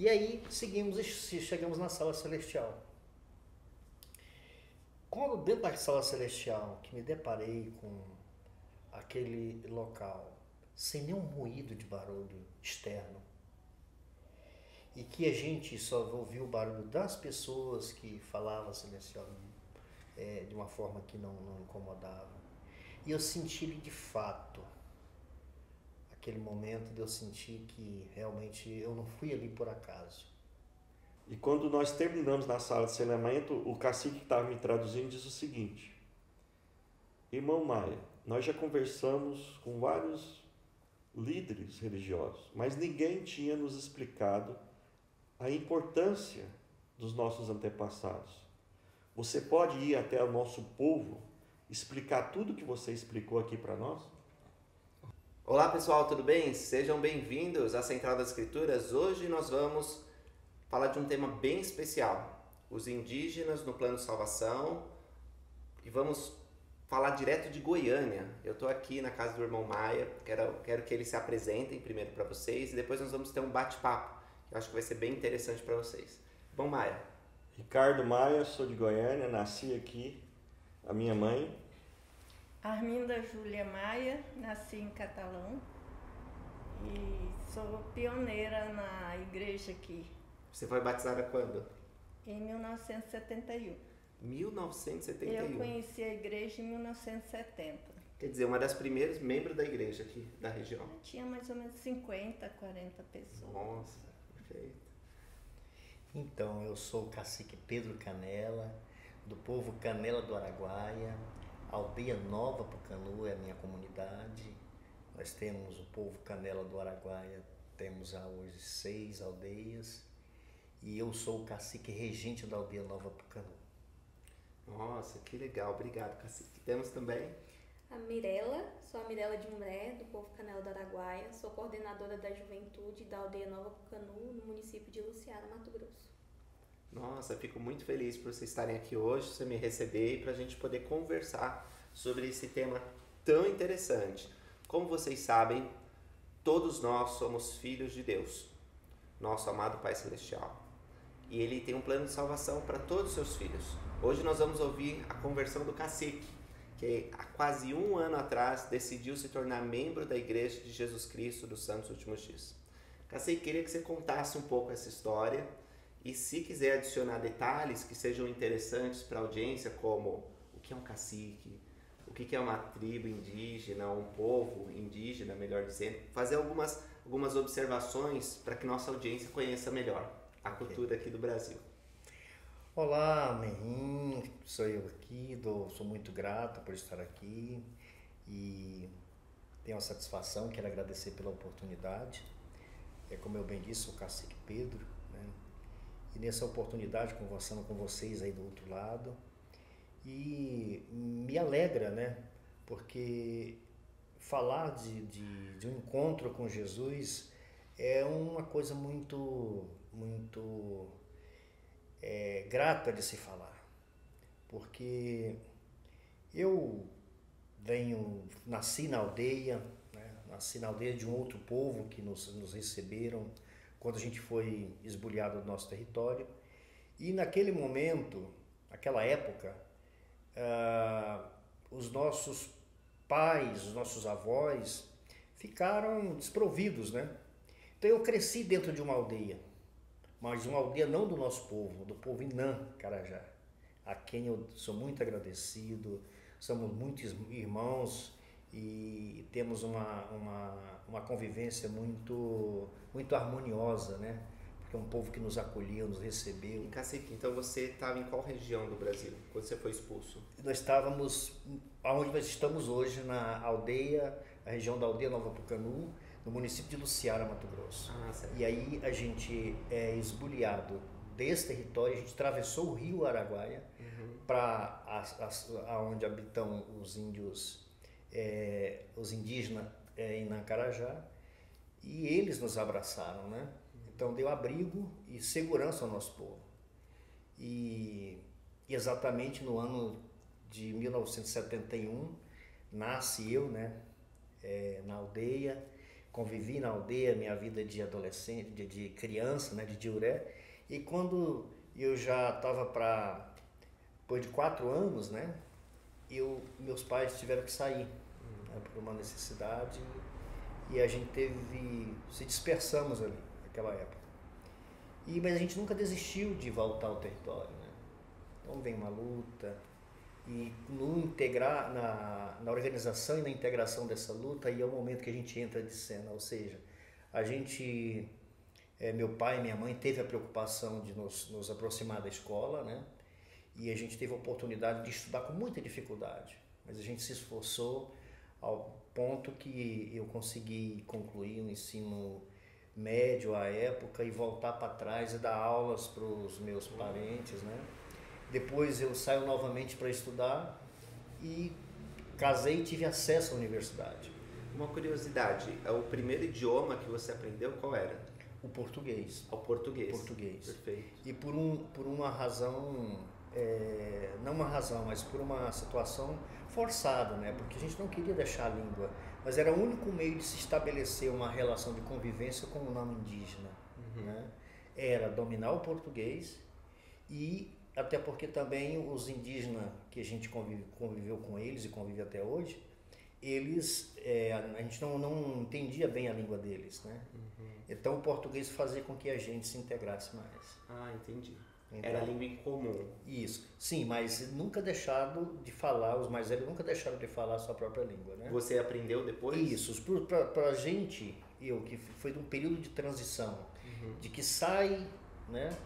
E aí seguimos e chegamos na sala celestial. Quando dentro da sala celestial que me deparei com aquele local, sem nenhum ruído de barulho externo, e que a gente só ouvia o barulho das pessoas que falavam celestial de uma forma que não incomodava. E eu senti de fato, aquele momento de eu sentir que realmente eu não fui ali por acaso. E quando nós terminamos na sala de treinamento, o cacique que estava me traduzindo diz o seguinte: irmão Maia, nós já conversamos com vários líderes religiosos, mas ninguém tinha nos explicado a importância dos nossos antepassados. Você pode ir até o nosso povo, explicar tudo que você explicou aqui para nós? Olá pessoal, tudo bem? Sejam bem-vindos à Central das Escrituras. Hoje nós vamos falar de um tema bem especial, os indígenas no plano de salvação, e vamos falar direto de Goiânia. Eu estou aqui na casa do irmão Maia, quero que eles se apresentem primeiro para vocês e depois nós vamos ter um bate-papo, que eu acho que vai ser bem interessante para vocês. Irmão Maia. Ricardo Maia, sou de Goiânia, nasci aqui, a minha mãe. Arminda Júlia Maia, nasci em Catalão e sou pioneira na igreja aqui. Você foi batizada quando? Em 1971. 1971. Eu conheci a igreja em 1970. Quer dizer, uma das primeiras membros da igreja aqui da região. Tinha mais ou menos 50, 40 pessoas. Nossa, perfeito. Então, eu sou o cacique Pedro Canela, do povo Canela do Araguaia. Aldeia Nova Pucanu é a minha comunidade. Nós temos o povo Canela do Araguaia, temos hoje 6 aldeias. E eu sou o cacique regente da Aldeia Nova Pucanu. Nossa, que legal, obrigado, cacique. Temos também a Mirela, sou a Mirela de Muré, do povo Canela do Araguaia, sou coordenadora da juventude da Aldeia Nova Pucanu, no município de Luciana, Mato Grosso. Nossa, fico muito feliz por vocês estarem aqui hoje, você me receber e para a gente poder conversar sobre esse tema tão interessante. Como vocês sabem, todos nós somos filhos de Deus, nosso amado Pai Celestial. E Ele tem um plano de salvação para todos os seus filhos. Hoje nós vamos ouvir a conversão do cacique, que há quase 1 ano atrás decidiu se tornar membro da Igreja de Jesus Cristo dos Santos Últimos Dias. Cacique, queria que você contasse um pouco essa história. E se quiser adicionar detalhes que sejam interessantes para a audiência, como o que é um cacique, o que é uma tribo indígena, um povo indígena, melhor dizendo, fazer algumas observações para que nossa audiência conheça melhor a cultura aqui do Brasil. Olá, Merim, sou eu aqui, sou muito grato por estar aqui e tenho a satisfação, quero agradecer pela oportunidade. Como eu bem disse, sou o cacique Pedro, né? E nessa oportunidade, conversando com vocês aí do outro lado, e me alegra, né? Porque falar de um encontro com Jesus é uma coisa muito grata de se falar. Porque eu nasci na aldeia, né? Nasci na aldeia de um outro povo que nos receberam quando a gente foi esbulhado do nosso território. E naquele momento, naquela época, os nossos pais, os nossos avós ficaram desprovidos, né? Então eu cresci dentro de uma aldeia, mas uma aldeia não do nosso povo, do povo Inã Carajá, a quem eu sou muito agradecido, somos muitos irmãos e temos uma convivência muito harmoniosa, né? Porque é um povo que nos acolheu, nos recebeu. E cacique, então você estava em qual região do Brasil quando você foi expulso? Nós estávamos onde nós estamos hoje, na aldeia, a região da Aldeia Nova Pucanu, no município de Luciana, Mato Grosso. Certo. E aí a gente é esbulhado desse território, a gente atravessou o rio Araguaia para onde habitam os índios, os indígenas em Nancarajá, e eles nos abraçaram, né? Então deu abrigo e segurança ao nosso povo. E exatamente no ano de 1971 nasce eu, né? Na aldeia, convivi na aldeia, minha vida de adolescente, de criança, né, de diuré. E quando eu já estava depois de 4 anos, né, meus pais tiveram que sair, né, por uma necessidade, e a gente se dispersamos ali, naquela época. Mas a gente nunca desistiu de voltar ao território, né? Então vem uma luta, e na organização e na integração dessa luta, aí é o momento que a gente entra de cena, ou seja, meu pai e minha mãe teve a preocupação de nos aproximar da escola, né? E a gente teve a oportunidade de estudar com muita dificuldade, mas a gente se esforçou ao ponto que eu consegui concluir o ensino médio à época e voltar para trás e dar aulas para os meus parentes, né? Depois eu saio novamente para estudar e casei e tive acesso à universidade. Uma curiosidade, o primeiro idioma que você aprendeu qual era? O português. O português. Português. Perfeito. E por uma razão, não uma razão, mas por uma situação forçada, né? Porque a gente não queria deixar a língua, mas era o único meio de se estabelecer uma relação de convivência com o não indígena, né? Era dominar o português e até porque também os indígenas que a gente conviveu com eles e convive até hoje, a gente não entendia bem a língua deles, né? Então o português fazia com que a gente se integrasse mais. Ah, entendi. Então, era a língua em comum. Isso, sim, mas nunca deixado de falar, os mais velhos nunca deixaram de falar a sua própria língua, né? Você aprendeu depois? Isso, para a gente, que foi de um período de transição, de que sai, né?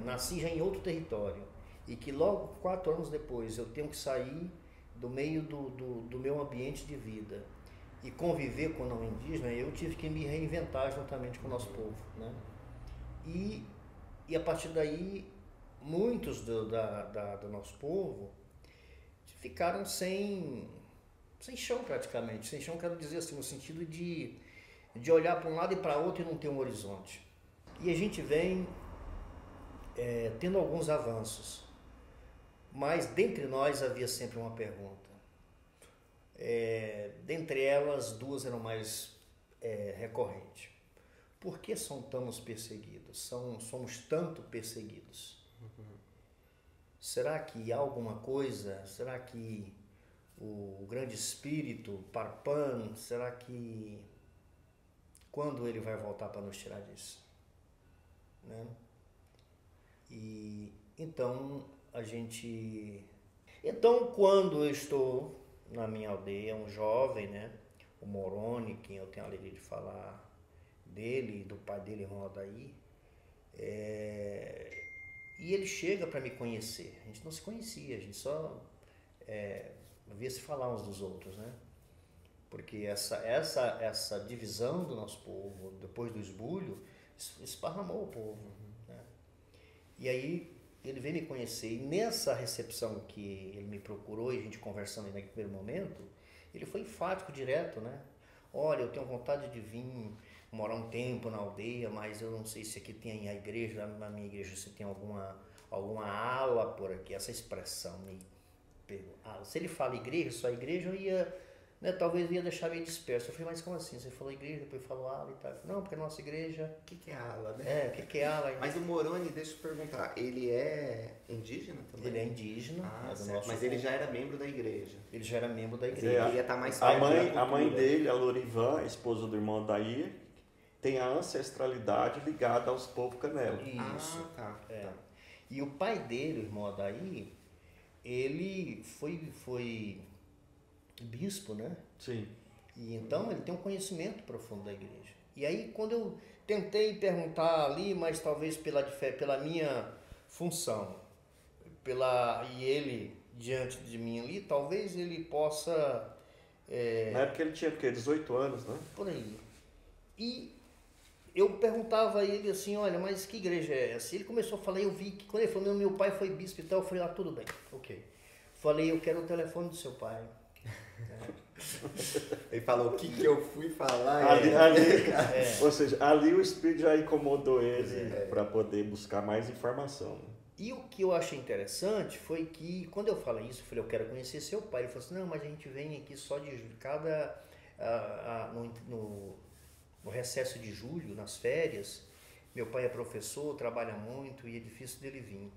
Nasci já em outro território e que logo 4 anos depois eu tenho que sair do meio do meu ambiente de vida e conviver com o não indígena, eu tive que me reinventar juntamente com o nosso povo, né? E a partir daí, muitos do nosso povo ficaram sem chão praticamente. Sem chão, quero dizer assim, no sentido de olhar para um lado e para outro e não ter um horizonte. E a gente vem tendo alguns avanços, mas dentre nós havia sempre uma pergunta. Dentre elas, 2 eram mais recorrentes. Por que somos perseguidos? Somos tanto perseguidos? Será que há alguma coisa? Será que o grande espírito, Parpan, será que quando ele vai voltar para nos tirar disso? Né? E então quando eu estou na minha aldeia, um jovem, né, o Moroni, quem eu tenho a alegria de falar dele, do pai dele, irmão Adair, e ele chega para me conhecer. A gente não se conhecia, a gente só via se falar uns dos outros, né? Porque essa divisão do nosso povo, depois do esbulho, esparramou o povo, né? E aí ele veio me conhecer, e nessa recepção que ele me procurou e a gente conversando naquele primeiro momento, ele foi enfático, direto, né? Olha, eu tenho vontade de vir morar um tempo na aldeia, mas eu não sei se aqui tem a igreja, na minha igreja se tem alguma ala por aqui. Essa expressão me pegou. Se ele fala igreja, só igreja, eu ia, né, talvez ia deixar meio disperso. Eu falei, mas como assim? Você falou igreja, depois falou ala e tal. Eu falei, não, porque a nossa igreja... O que é ala, né? O que é ala? Mas o Moroni, deixa eu perguntar, ele é indígena também? Ele é indígena. Mas ele já era membro da igreja. Ele já era membro da igreja. Ele queria estar mais A perto da mãe cultura. dele, a Lorivan, esposa do irmão Daí, tem a ancestralidade ligada aos povos Canelo. Isso. Tá. E o pai dele, o irmão Adair, ele foi bispo, né? Sim. E então ele tem um conhecimento profundo da igreja. E aí quando eu tentei perguntar ali, mas talvez pela minha função, e ele diante de mim ali, talvez ele possa... Na época ele tinha, 18 anos, né? Por aí. E eu perguntava a ele assim, olha, mas que igreja é essa? Ele começou a falar, eu vi que quando ele falou, meu pai foi bispo e tal, eu falei, tudo bem, ok. Falei, eu quero o telefone do seu pai. Ele falou, o que eu fui falar? Ou seja, ali o Espírito já incomodou ele para poder buscar mais informação. E o que eu achei interessante foi que, quando eu falei isso, eu falei, eu quero conhecer seu pai. Ele falou assim, não, mas a gente vem aqui só de cada no recesso de julho, nas férias. Meu pai é professor, trabalha muito e é difícil dele vir.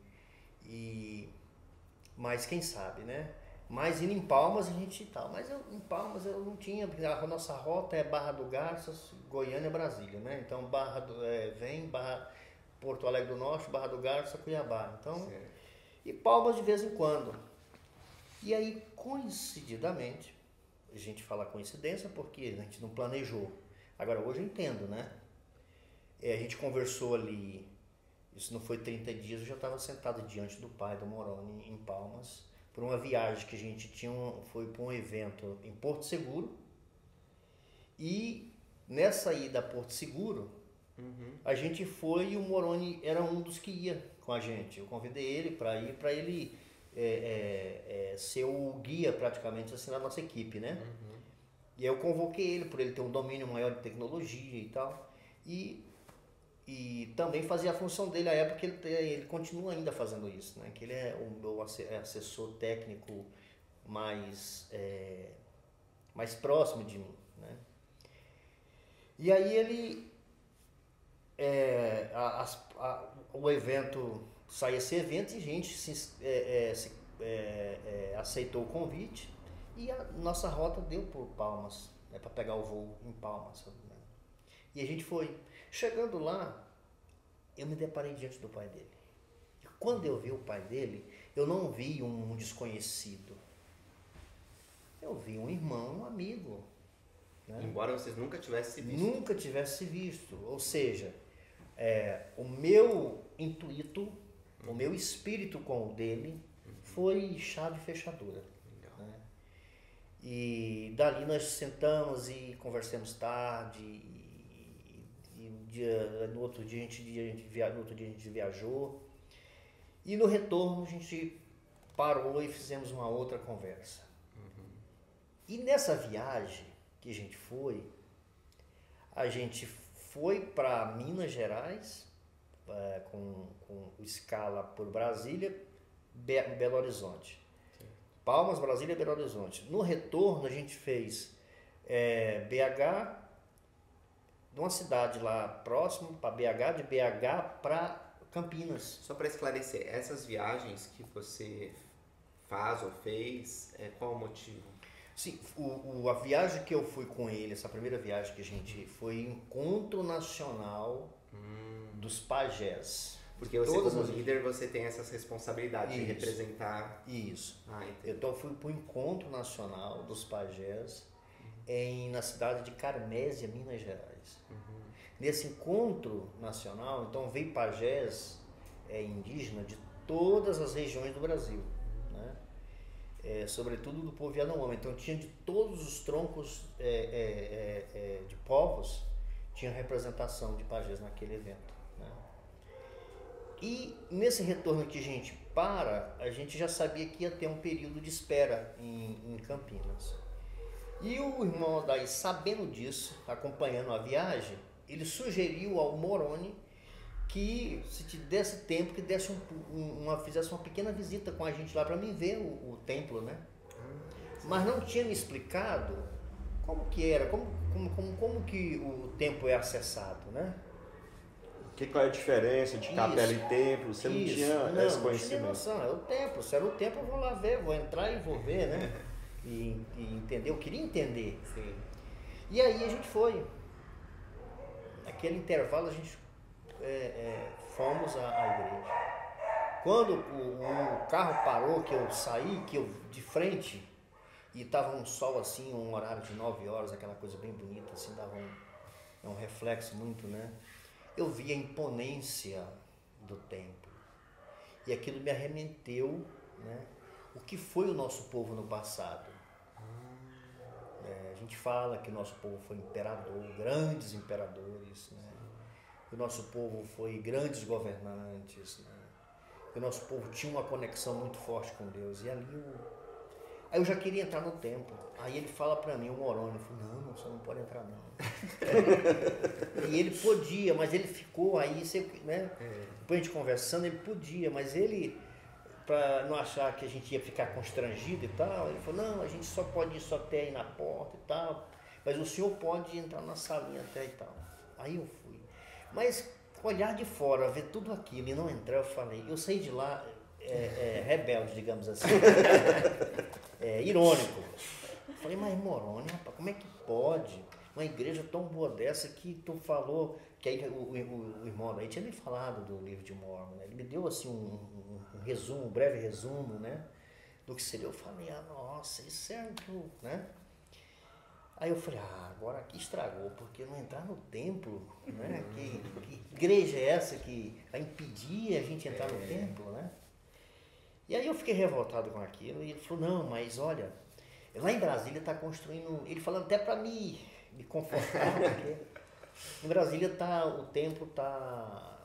Mas quem sabe, né? Mas indo em Palmas a gente tal. Mas em Palmas eu não tinha, porque a nossa rota é Barra do Garças, Goiânia, Brasília, né? Então Porto Alegre do Norte, Barra do Garças, Cuiabá. Então, e Palmas de vez em quando. E aí, coincidentemente, a gente fala coincidência porque a gente não planejou. Agora, hoje eu entendo, né? A gente conversou ali, isso não foi 30 dias, eu já estava sentado diante do pai do Moroni em Palmas, por uma viagem que a gente foi para um evento em Porto Seguro. E nessa ida a Porto Seguro, a gente foi e o Moroni era um dos que ia com a gente. Eu convidei ele para ele ser o guia praticamente assim da nossa equipe, né? E eu convoquei ele por ele ter um domínio maior de tecnologia e tal. E também fazia a função dele à época, ele continua ainda fazendo isso, né? Que ele é o meu assessor técnico mais próximo de mim, né? E aí o evento, sai esse evento e a gente aceitou o convite e a nossa rota deu por Palmas, né, para pegar o voo em Palmas, né? E a gente foi. Chegando lá, eu me deparei diante do pai dele. E quando eu vi o pai dele, eu não vi um desconhecido. Eu vi um irmão, um amigo. Né? Embora vocês nunca tivessem visto. Nunca tivesse visto. Ou seja, o meu intuito, o meu espírito com o dele foi chave e fechadura. Né? E dali nós sentamos e conversamos tarde. No outro dia a gente viajou. E no retorno a gente parou e fizemos uma outra conversa. E nessa viagem que a gente foi para Minas Gerais, com escala por Brasília, Belo Horizonte. Palmas, Brasília, Belo Horizonte. No retorno a gente fez BH, de uma cidade lá próximo para BH, de BH para Campinas. Só para esclarecer, essas viagens que você faz ou fez, qual o motivo? Sim, a viagem que eu fui com ele, essa primeira viagem que a gente foi Encontro Nacional dos Pajés. Porque você, como líder, você tem essas responsabilidades de representar... Isso. Entendi. Então eu fui para o Encontro Nacional dos Pajés na cidade de Carmésia, Minas Gerais. Nesse encontro nacional, então veio pajés indígena de todas as regiões do Brasil, né? Sobretudo do povo Yanomami. Então tinha de todos os troncos de povos, tinha representação de pajés naquele evento, né? E nesse retorno que a gente já sabia que ia ter um período de espera em Campinas. E o irmão daí, sabendo disso, acompanhando a viagem, ele sugeriu ao Moroni que se te desse tempo, que desse fizesse uma pequena visita com a gente lá para mim ver o templo, né? Mas não tinha me explicado como que era, como que o templo é acessado, né? Qual é a diferença de capela e templo? Você não tinha esse conhecimento? Não tinha noção, é o templo. Se era o templo, eu vou lá ver, vou entrar e vou ver, né? E entender, eu queria entender. Sim. E aí a gente foi. Naquele intervalo a gente fomos à igreja. Quando o carro parou, que eu saí, de frente, e estava um sol assim, um horário de 9 horas, aquela coisa bem bonita, assim, dava um reflexo muito, né? Eu vi a imponência do templo. E aquilo me arremeteu, né? O que foi o nosso povo no passado. A gente fala que o nosso povo foi imperador, grandes imperadores, né? Que o nosso povo foi grandes governantes, né? Que o nosso povo tinha uma conexão muito forte com Deus. E ali aí eu já queria entrar no templo. Aí ele fala para mim, o Moroni, ele falou, não, você não pode entrar não. E ele podia, mas ele ficou aí, né? Depois a gente conversando, ele podia, mas ele, para não achar que a gente ia ficar constrangido e tal, ele falou, não, a gente só pode ir só até aí na porta e tal. mas o senhor pode entrar na salinha até e tal. Aí eu fui. Mas olhar de fora, ver tudo aquilo e não entrar, eu falei, eu saí de lá rebelde, digamos assim. Irônico. Falei, mas Moroni, rapaz, como é que pode? Uma igreja tão boa dessa que tu falou, que aí o irmão daí tinha me falado do livro de Mormon, né? Ele me deu assim um resumo, um breve resumo, né? Do que seria. Eu falei, nossa, isso é o, né? Aí eu falei, agora aqui estragou, porque não entrar no templo, né? Que igreja é essa que vai impedir a gente entrar no templo, né? E aí eu fiquei revoltado com aquilo e ele falou, não, mas olha, lá em Brasília está construindo, ele falando até para me confortar, porque em Brasília o templo está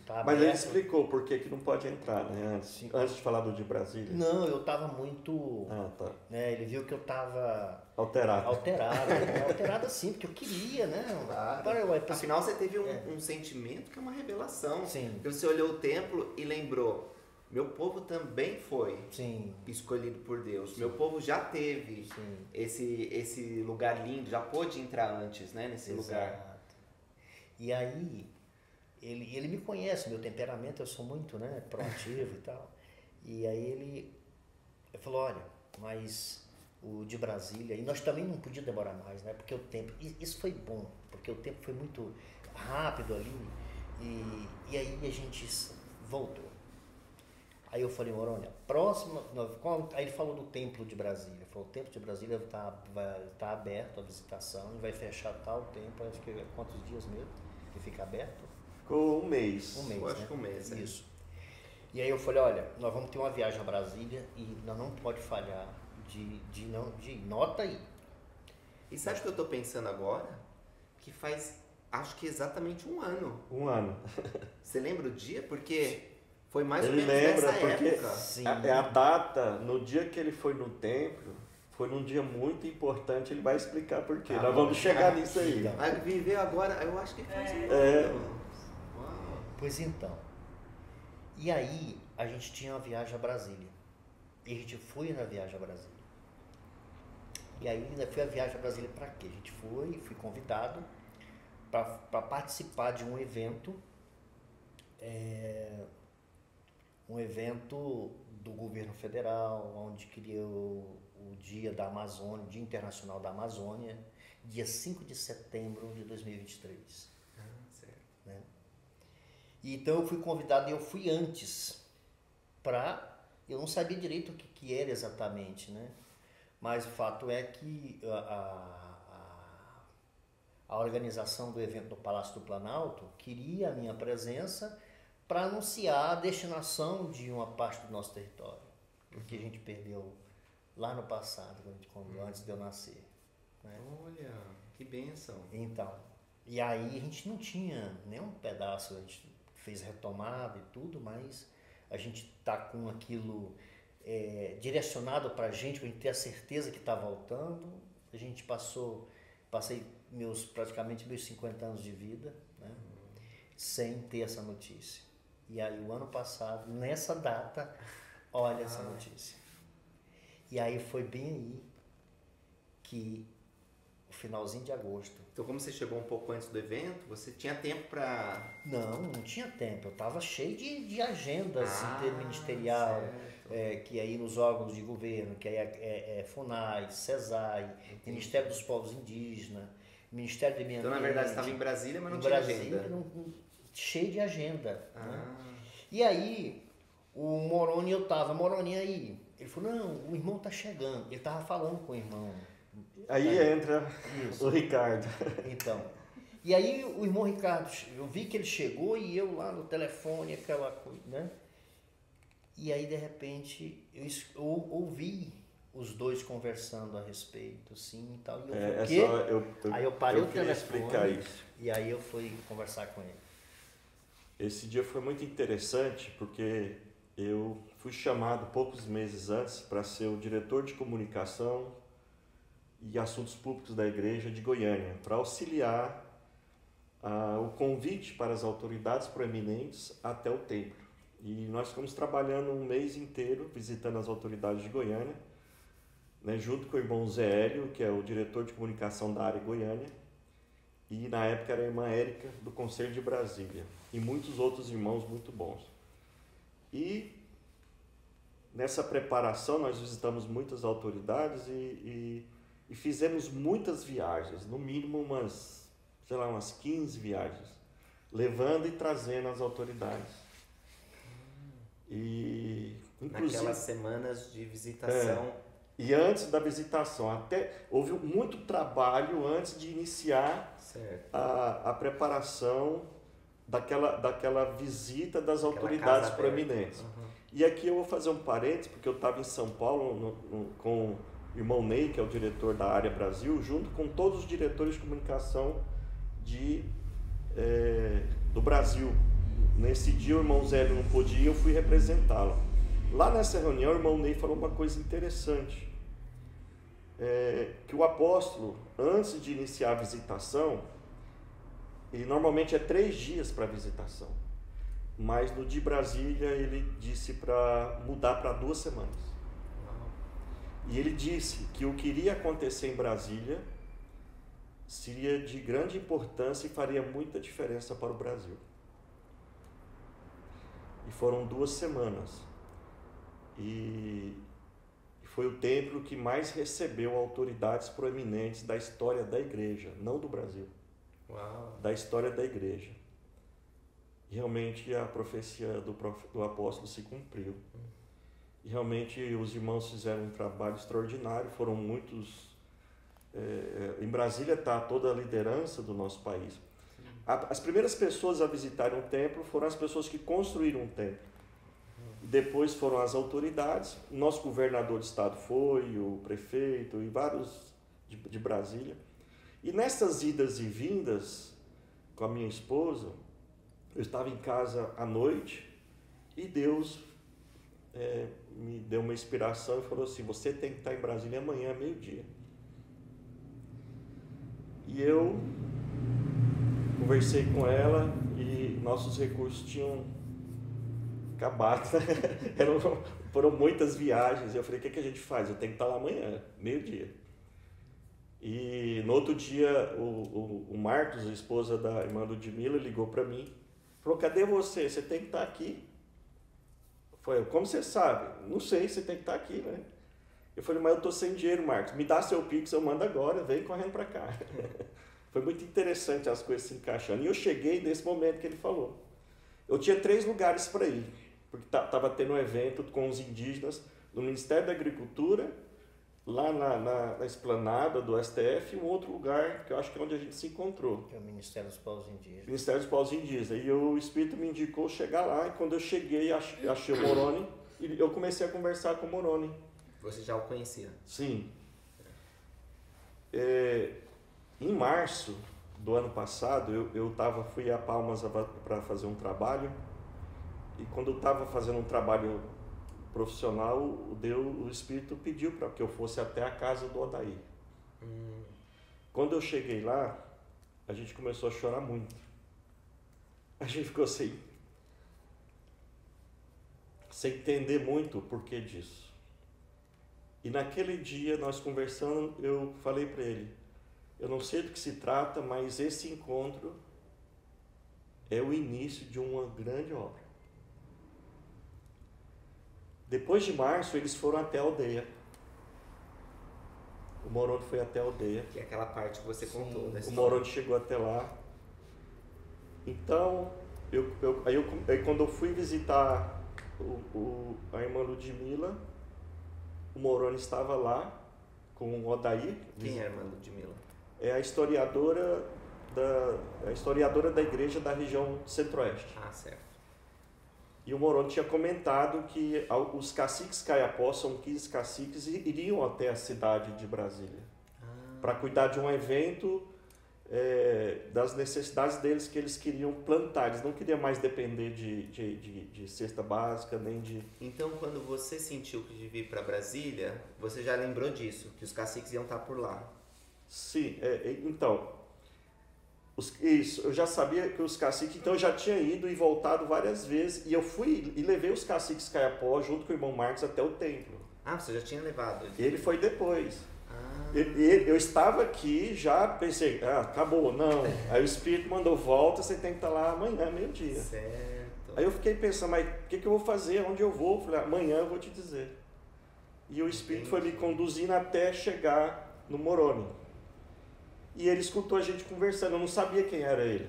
aberto. Mas ele explicou por que não pode entrar, né? Antes de falar do de Brasília. Não, eu estava muito... tá. Né, ele viu que eu estava... Alterado. Alterado sim, porque eu queria, né? Claro. Afinal, você teve um sentimento que é uma revelação. Sim. Porque você olhou o templo e lembrou, meu povo também foi escolhido por Deus. Sim. Meu povo já teve esse lugar lindo, já pôde entrar antes, né? Nesse lugar. E aí... Ele me conhece, meu temperamento, eu sou muito, né, proativo e tal. E aí ele falou, olha, mas o de Brasília, e nós também não podíamos demorar mais, né, porque o tempo, isso foi bom, porque o tempo foi muito rápido ali, e aí a gente voltou. Aí eu falei, Moroni, aí ele falou do templo de Brasília, ele falou, o templo de Brasília vai estar aberto a visitação, e vai fechar tal tempo, acho que quantos dias mesmo que fica aberto? Ficou um mês. Eu acho né? que um mês. Isso. E aí eu falei, olha, nós vamos ter uma viagem a Brasília e nós não pode falhar de nota aí. E sabe o que eu estou pensando agora? Que faz, acho que exatamente um ano. Um ano. Você lembra o dia? Porque foi mais ele ou menos lembra nessa porque época. Sim. A data, no dia que ele foi no templo, foi num dia muito importante, ele vai explicar por quê. Nós vamos chegar nisso aí. Mas viveu agora, eu acho que faz um ano. Uau. Pois então. E aí a gente tinha uma viagem a Brasília. E a gente foi na viagem a Brasília. E aí ainda foi a viagem a Brasília para quê? A gente fui convidado para participar de um evento, do governo federal, onde criou o Dia da Amazônia, o Dia Internacional da Amazônia, dia 5 de setembro de 2023. Certo. Né? E então eu fui convidado e eu fui antes eu não sabia direito o que era exatamente, né? Mas o fato é que a organização do evento no Palácio do Planalto queria a minha presença para anunciar a destinação de uma parte do nosso território, porque a gente perdeu lá no passado, antes de eu nascer. Né? Olha, que bênção. Então, e aí a gente não tinha nenhum pedaço, a gente fez retomada e tudo, mas a gente está com aquilo direcionado para a gente ter a certeza que está voltando. A gente passei praticamente meus 50 anos de vida, né, sem ter essa notícia. E aí o ano passado, nessa data, olha essa notícia. E aí foi bem aí que, o finalzinho de agosto. Então, como você chegou um pouco antes do evento, você tinha tempo para... Não tinha tempo. Eu estava cheio de agendas interministerial, que aí nos órgãos de governo, que aí é FUNAI, CESAI, Ministério dos Povos Indígenas, Ministério do Meio Ambiente. Então, na verdade, você estava em Brasília, mas não tinha agenda. Cheio de agenda. Né? E aí, o Moroni, Moroni aí. Ele falou, não, o irmão tá chegando. Ele tava falando com o irmão. Aí entra o Ricardo. Então, e aí o irmão Ricardo, eu vi que ele chegou e eu lá no telefone, aquela coisa, né? E aí, de repente, eu ouvi os dois conversando a respeito, assim, e tal. E aí eu parei o telefone explicar isso. E aí eu fui conversar com ele. Esse dia foi muito interessante porque eu fui chamado poucos meses antes para ser o diretor de comunicação e assuntos públicos da igreja de Goiânia, para auxiliar o convite para as autoridades proeminentes até o templo. E nós ficamos trabalhando um mês inteiro, visitando as autoridades de Goiânia, né, junto com o irmão Zé Hélio, que é o diretor de comunicação da área Goiânia, e na época era a irmã Érica, do Conselho de Brasília, e muitos outros irmãos muito bons. E nessa preparação nós visitamos muitas autoridades e fizemos muitas viagens, no mínimo umas 15 viagens, levando e trazendo as autoridades. E inclusive Naquelas semanas de visitação. E antes da visitação, até houve muito trabalho antes de iniciar a preparação daquela visita das autoridades proeminentes. E aqui eu vou fazer um parênteses, porque eu estava em São Paulo com o irmão Ney, que é o diretor da área Brasil, junto com todos os diretores de comunicação do Brasil. Nesse dia o irmão Zé não podia, eu fui representá-lo. Lá nessa reunião o irmão Ney falou uma coisa interessante, que o apóstolo, antes de iniciar a visitação, e normalmente é 3 dias para a visitação, mas no de Brasília ele disse para mudar para 2 semanas. E ele disse que o que iria acontecer em Brasília seria de grande importância e faria muita diferença para o Brasil. E foram 2 semanas. E foi o templo que mais recebeu autoridades proeminentes da história da igreja, não do Brasil. Uau. Da história da igreja. E realmente a profecia do apóstolo se cumpriu. E realmente os irmãos fizeram um trabalho extraordinário, foram muitos. Em Brasília está toda a liderança do nosso país. As primeiras pessoas a visitarem o templo foram as pessoas que construíram o templo. Depois foram as autoridades, o nosso governador de estado foi, o prefeito e vários de Brasília. E nessas idas e vindas com a minha esposa, eu estava em casa à noite e Deus me deu uma inspiração e falou assim: você tem que estar em Brasília amanhã, meio-dia. E eu conversei com ela e nossos recursos tinham acabado. Foram muitas viagens. Eu falei: o que a gente faz? Eu tenho que estar lá amanhã, meio-dia. E no outro dia, o Marcos, a esposa da irmã Ludmila, ligou para mim. Falou: cadê você? Você tem que estar aqui. Eu falei: como você sabe? Não sei, você tem que estar aqui, né? Eu falei: mas eu estou sem dinheiro, Marcos. Me dá seu Pix, eu mando agora, vem correndo para cá. Foi muito interessante as coisas se encaixando. E eu cheguei nesse momento que ele falou. Eu tinha 3 lugares para ir, porque estava tendo um evento com os indígenas no Ministério da Agricultura, lá na esplanada do STF, e um outro lugar que eu acho que é onde a gente se encontrou. Que é o Ministério dos Povos Indígenas. Ministério dos Povos Indígenas. E o Espírito me indicou chegar lá, e quando eu cheguei, achei o Moroni, e eu comecei a conversar com o Moroni. Você já o conhecia? Sim. Em março do ano passado, eu fui a Palmas para fazer um trabalho, e quando eu estava fazendo um trabalho profissional, o Espírito pediu para que eu fosse até a casa do Odair. Quando eu cheguei lá, a gente começou a chorar muito. A gente ficou sem entender muito o porquê disso. E naquele dia, nós conversando, eu falei para ele: eu não sei do que se trata, mas esse encontro é o início de uma grande obra. Depois de março, eles foram até a aldeia. O Moroni foi até a aldeia. Que é aquela parte que você contou da O história. Moroni chegou até lá. Então, aí quando eu fui visitar a irmã Ludmila, o Moroni estava lá com o Odair. Quem é a irmã Ludmila? É a historiadora da igreja da região centro-oeste. Ah, certo. E o Moroni tinha comentado que os caciques caiapó, são 15 caciques, iriam até a cidade de Brasília para cuidar de um evento, das necessidades deles, que eles queriam plantar. Eles não queriam mais depender de cesta básica, nem de... Então, quando você sentiu que devia ir para Brasília, você já lembrou disso, que os caciques iam estar por lá? Sim, então... Isso, eu já sabia que os caciques, então eu já tinha ido e voltado várias vezes, e eu fui e levei os caciques caiapó junto com o irmão Marcos até o templo. Ah, você já tinha levado? Ele foi depois. Ah, Eu estava aqui, já pensei, acabou, não. Aí o Espírito mandou, volta, você tem que estar lá amanhã, meio-dia. certo. Aí eu fiquei pensando, mas o que eu vou fazer? Onde eu vou? Eu falei, amanhã eu vou te dizer. E o Espírito foi me conduzindo até chegar no Moroni. E ele escutou a gente conversando, eu não sabia quem era ele.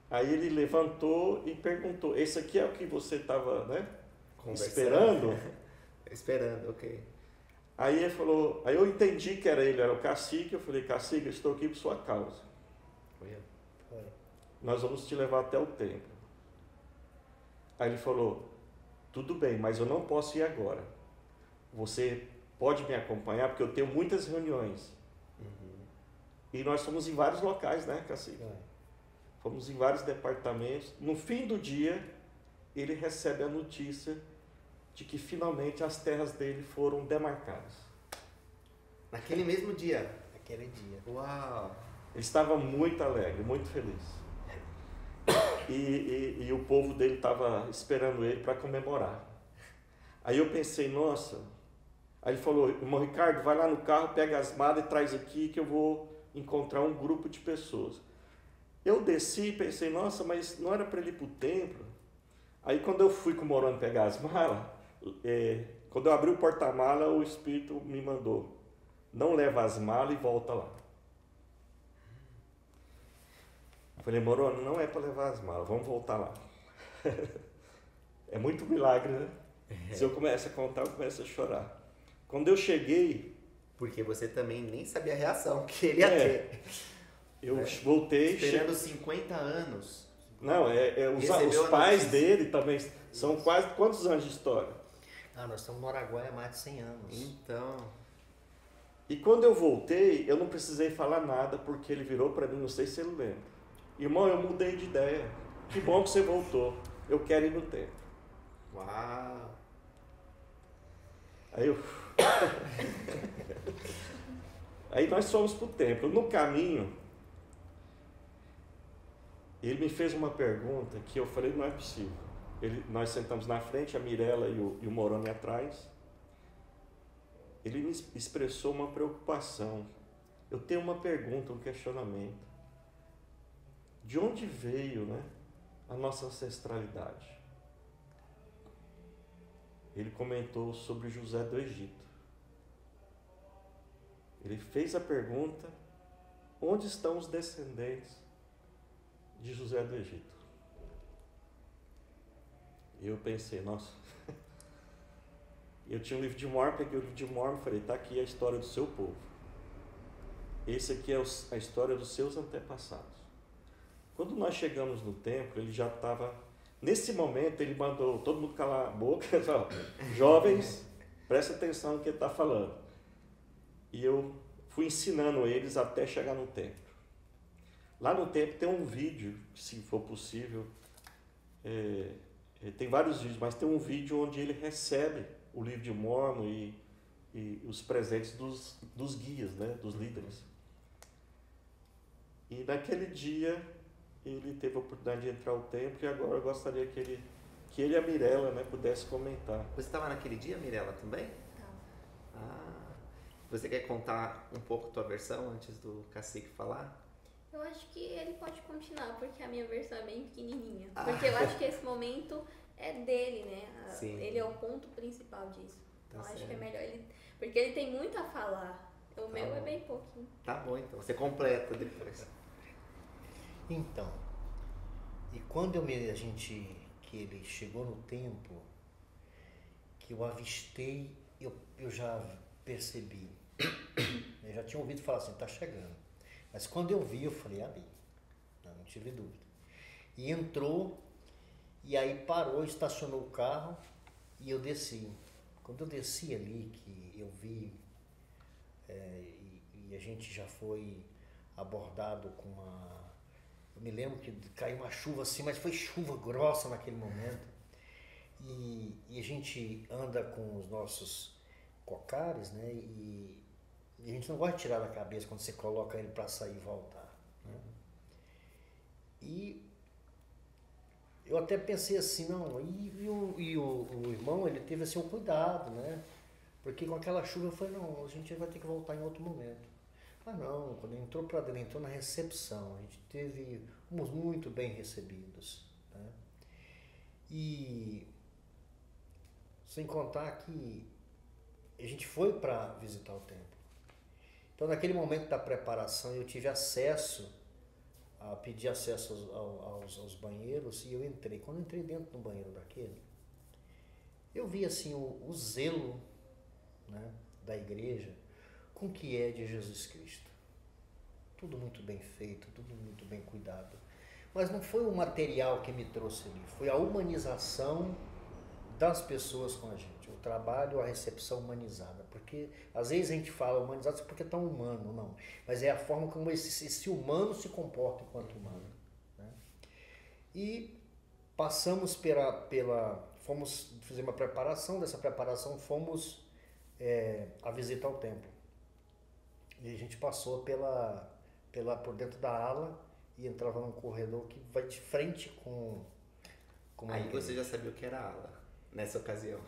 Aí ele levantou e perguntou, esse aqui é o que você estava, né, esperando? Esperando, ok. Aí ele falou, aí eu entendi que era ele, era o cacique, eu falei, cacique, eu estou aqui por sua causa. Foi eu. Foi. Nós vamos te levar até o templo. Aí ele falou, tudo bem, mas eu não posso ir agora. Você pode me acompanhar, porque eu tenho muitas reuniões. E nós fomos em vários locais, né, cacique? Foi. Fomos em vários departamentos. No fim do dia, ele recebe a notícia de que finalmente as terras dele foram demarcadas. Naquele mesmo dia. Aquele dia. Uau! Ele estava muito alegre, muito feliz. E o povo dele estava esperando ele para comemorar. Aí eu pensei, nossa. Aí ele falou, irmão Ricardo, vai lá no carro, pega as malas e traz aqui que eu vou encontrar um grupo de pessoas. Eu desci e pensei, nossa, mas não era para ele ir para o templo? Aí quando eu fui com o Moroni pegar as malas, quando eu abri o porta-mala, o Espírito me mandou, não leva as malas e volta lá. Eu falei, Moroni, não é para levar as malas, vamos voltar lá. É muito milagre, né? Se eu começo a contar, eu começo a chorar. Quando eu cheguei... Porque você também nem sabia a reação que ele ia ter. Eu voltei... Esperando 50 anos. Não, os pais dele também são quase... Quantos anos de história? Nós estamos no Araguaia há mais de 100 anos. Então... E quando eu voltei, eu não precisei falar nada, porque ele virou para mim, não sei se ele lembra. Irmão, eu mudei de ideia. Que bom que você voltou. Eu quero ir no templo. Uau! Aí eu... Aí nós fomos para o templo. No caminho, ele me fez uma pergunta que eu falei, não é possível. Nós sentamos na frente, a Mirella e o Moroni atrás. Ele me expressou uma preocupação. Eu tenho uma pergunta, um questionamento. De onde veio, né, a nossa ancestralidade? Ele comentou sobre José do Egito. Ele fez a pergunta, onde estão os descendentes de José do Egito? E eu pensei, nossa, eu tinha um livro de Mormon, peguei o livro de Mormon e falei, está aqui a história do seu povo. Esse aqui é a história dos seus antepassados. Quando nós chegamos no templo, ele já estava... Nesse momento, ele mandou todo mundo calar a boca e falou, jovens, presta atenção no que ele está falando. E eu fui ensinando eles até chegar no templo. Lá no templo tem um vídeo, se for possível, tem vários vídeos, mas tem um vídeo onde ele recebe o livro de Mormon e os presentes dos guias, né, dos líderes. E naquele dia ele teve a oportunidade de entrar ao templo e agora eu gostaria que ele e a Mirella, né, pudessem comentar. Você estava naquele dia, Mirella, também? Tá. Você quer contar um pouco a tua versão antes do cacique falar? Eu acho que ele pode continuar, porque a minha versão é bem pequenininha. Porque eu acho que esse momento é dele, né? Sim. Ele é o ponto principal disso. Então acho que é certo. melhor ele... Porque ele tem muito a falar. O meu é bom. bem pouquinho. Tá bom, então. Você completa depois. Então, e quando que ele chegou no templo, que eu avistei, eu já percebi. Eu já tinha ouvido falar assim, tá chegando. Mas quando eu vi, eu falei, ali. Não tive dúvida. E entrou, e aí parou, estacionou o carro, e eu desci. Quando eu desci ali, que eu vi, e a gente já foi abordado com uma... Eu me lembro que caiu uma chuva assim, mas foi chuva grossa naquele momento. E a gente anda com os nossos cocares, né? E a gente não gosta de tirar da cabeça quando você coloca ele para sair e voltar, né? E eu até pensei assim, não, o irmão, ele teve assim um cuidado, né? Porque com aquela chuva eu falei, não, a gente vai ter que voltar em outro momento. Mas não, quando ele entrou para dentro, entrou na recepção, a gente fomos muito bem recebidos, né? E sem contar que a gente foi para visitar o templo. Então naquele momento da preparação eu tive acesso, pedi acesso aos banheiros e eu entrei. Quando eu entrei dentro do banheiro daquele, eu vi assim o zelo, né, da igreja com o que é de Jesus Cristo. Tudo muito bem feito, tudo muito bem cuidado. Mas não foi o material que me trouxe ali, foi a humanização das pessoas com a gente, o trabalho, a recepção humanizada. Porque às vezes a gente fala humanizado porque é tão humano, não. Mas é a forma como esse humano se comporta enquanto humano, né? E passamos fomos fazer uma preparação, dessa preparação fomos a visitar o templo. E a gente passou por dentro da ala e entrava num corredor que vai de frente com Aí você já sabia o que era ala, nessa ocasião?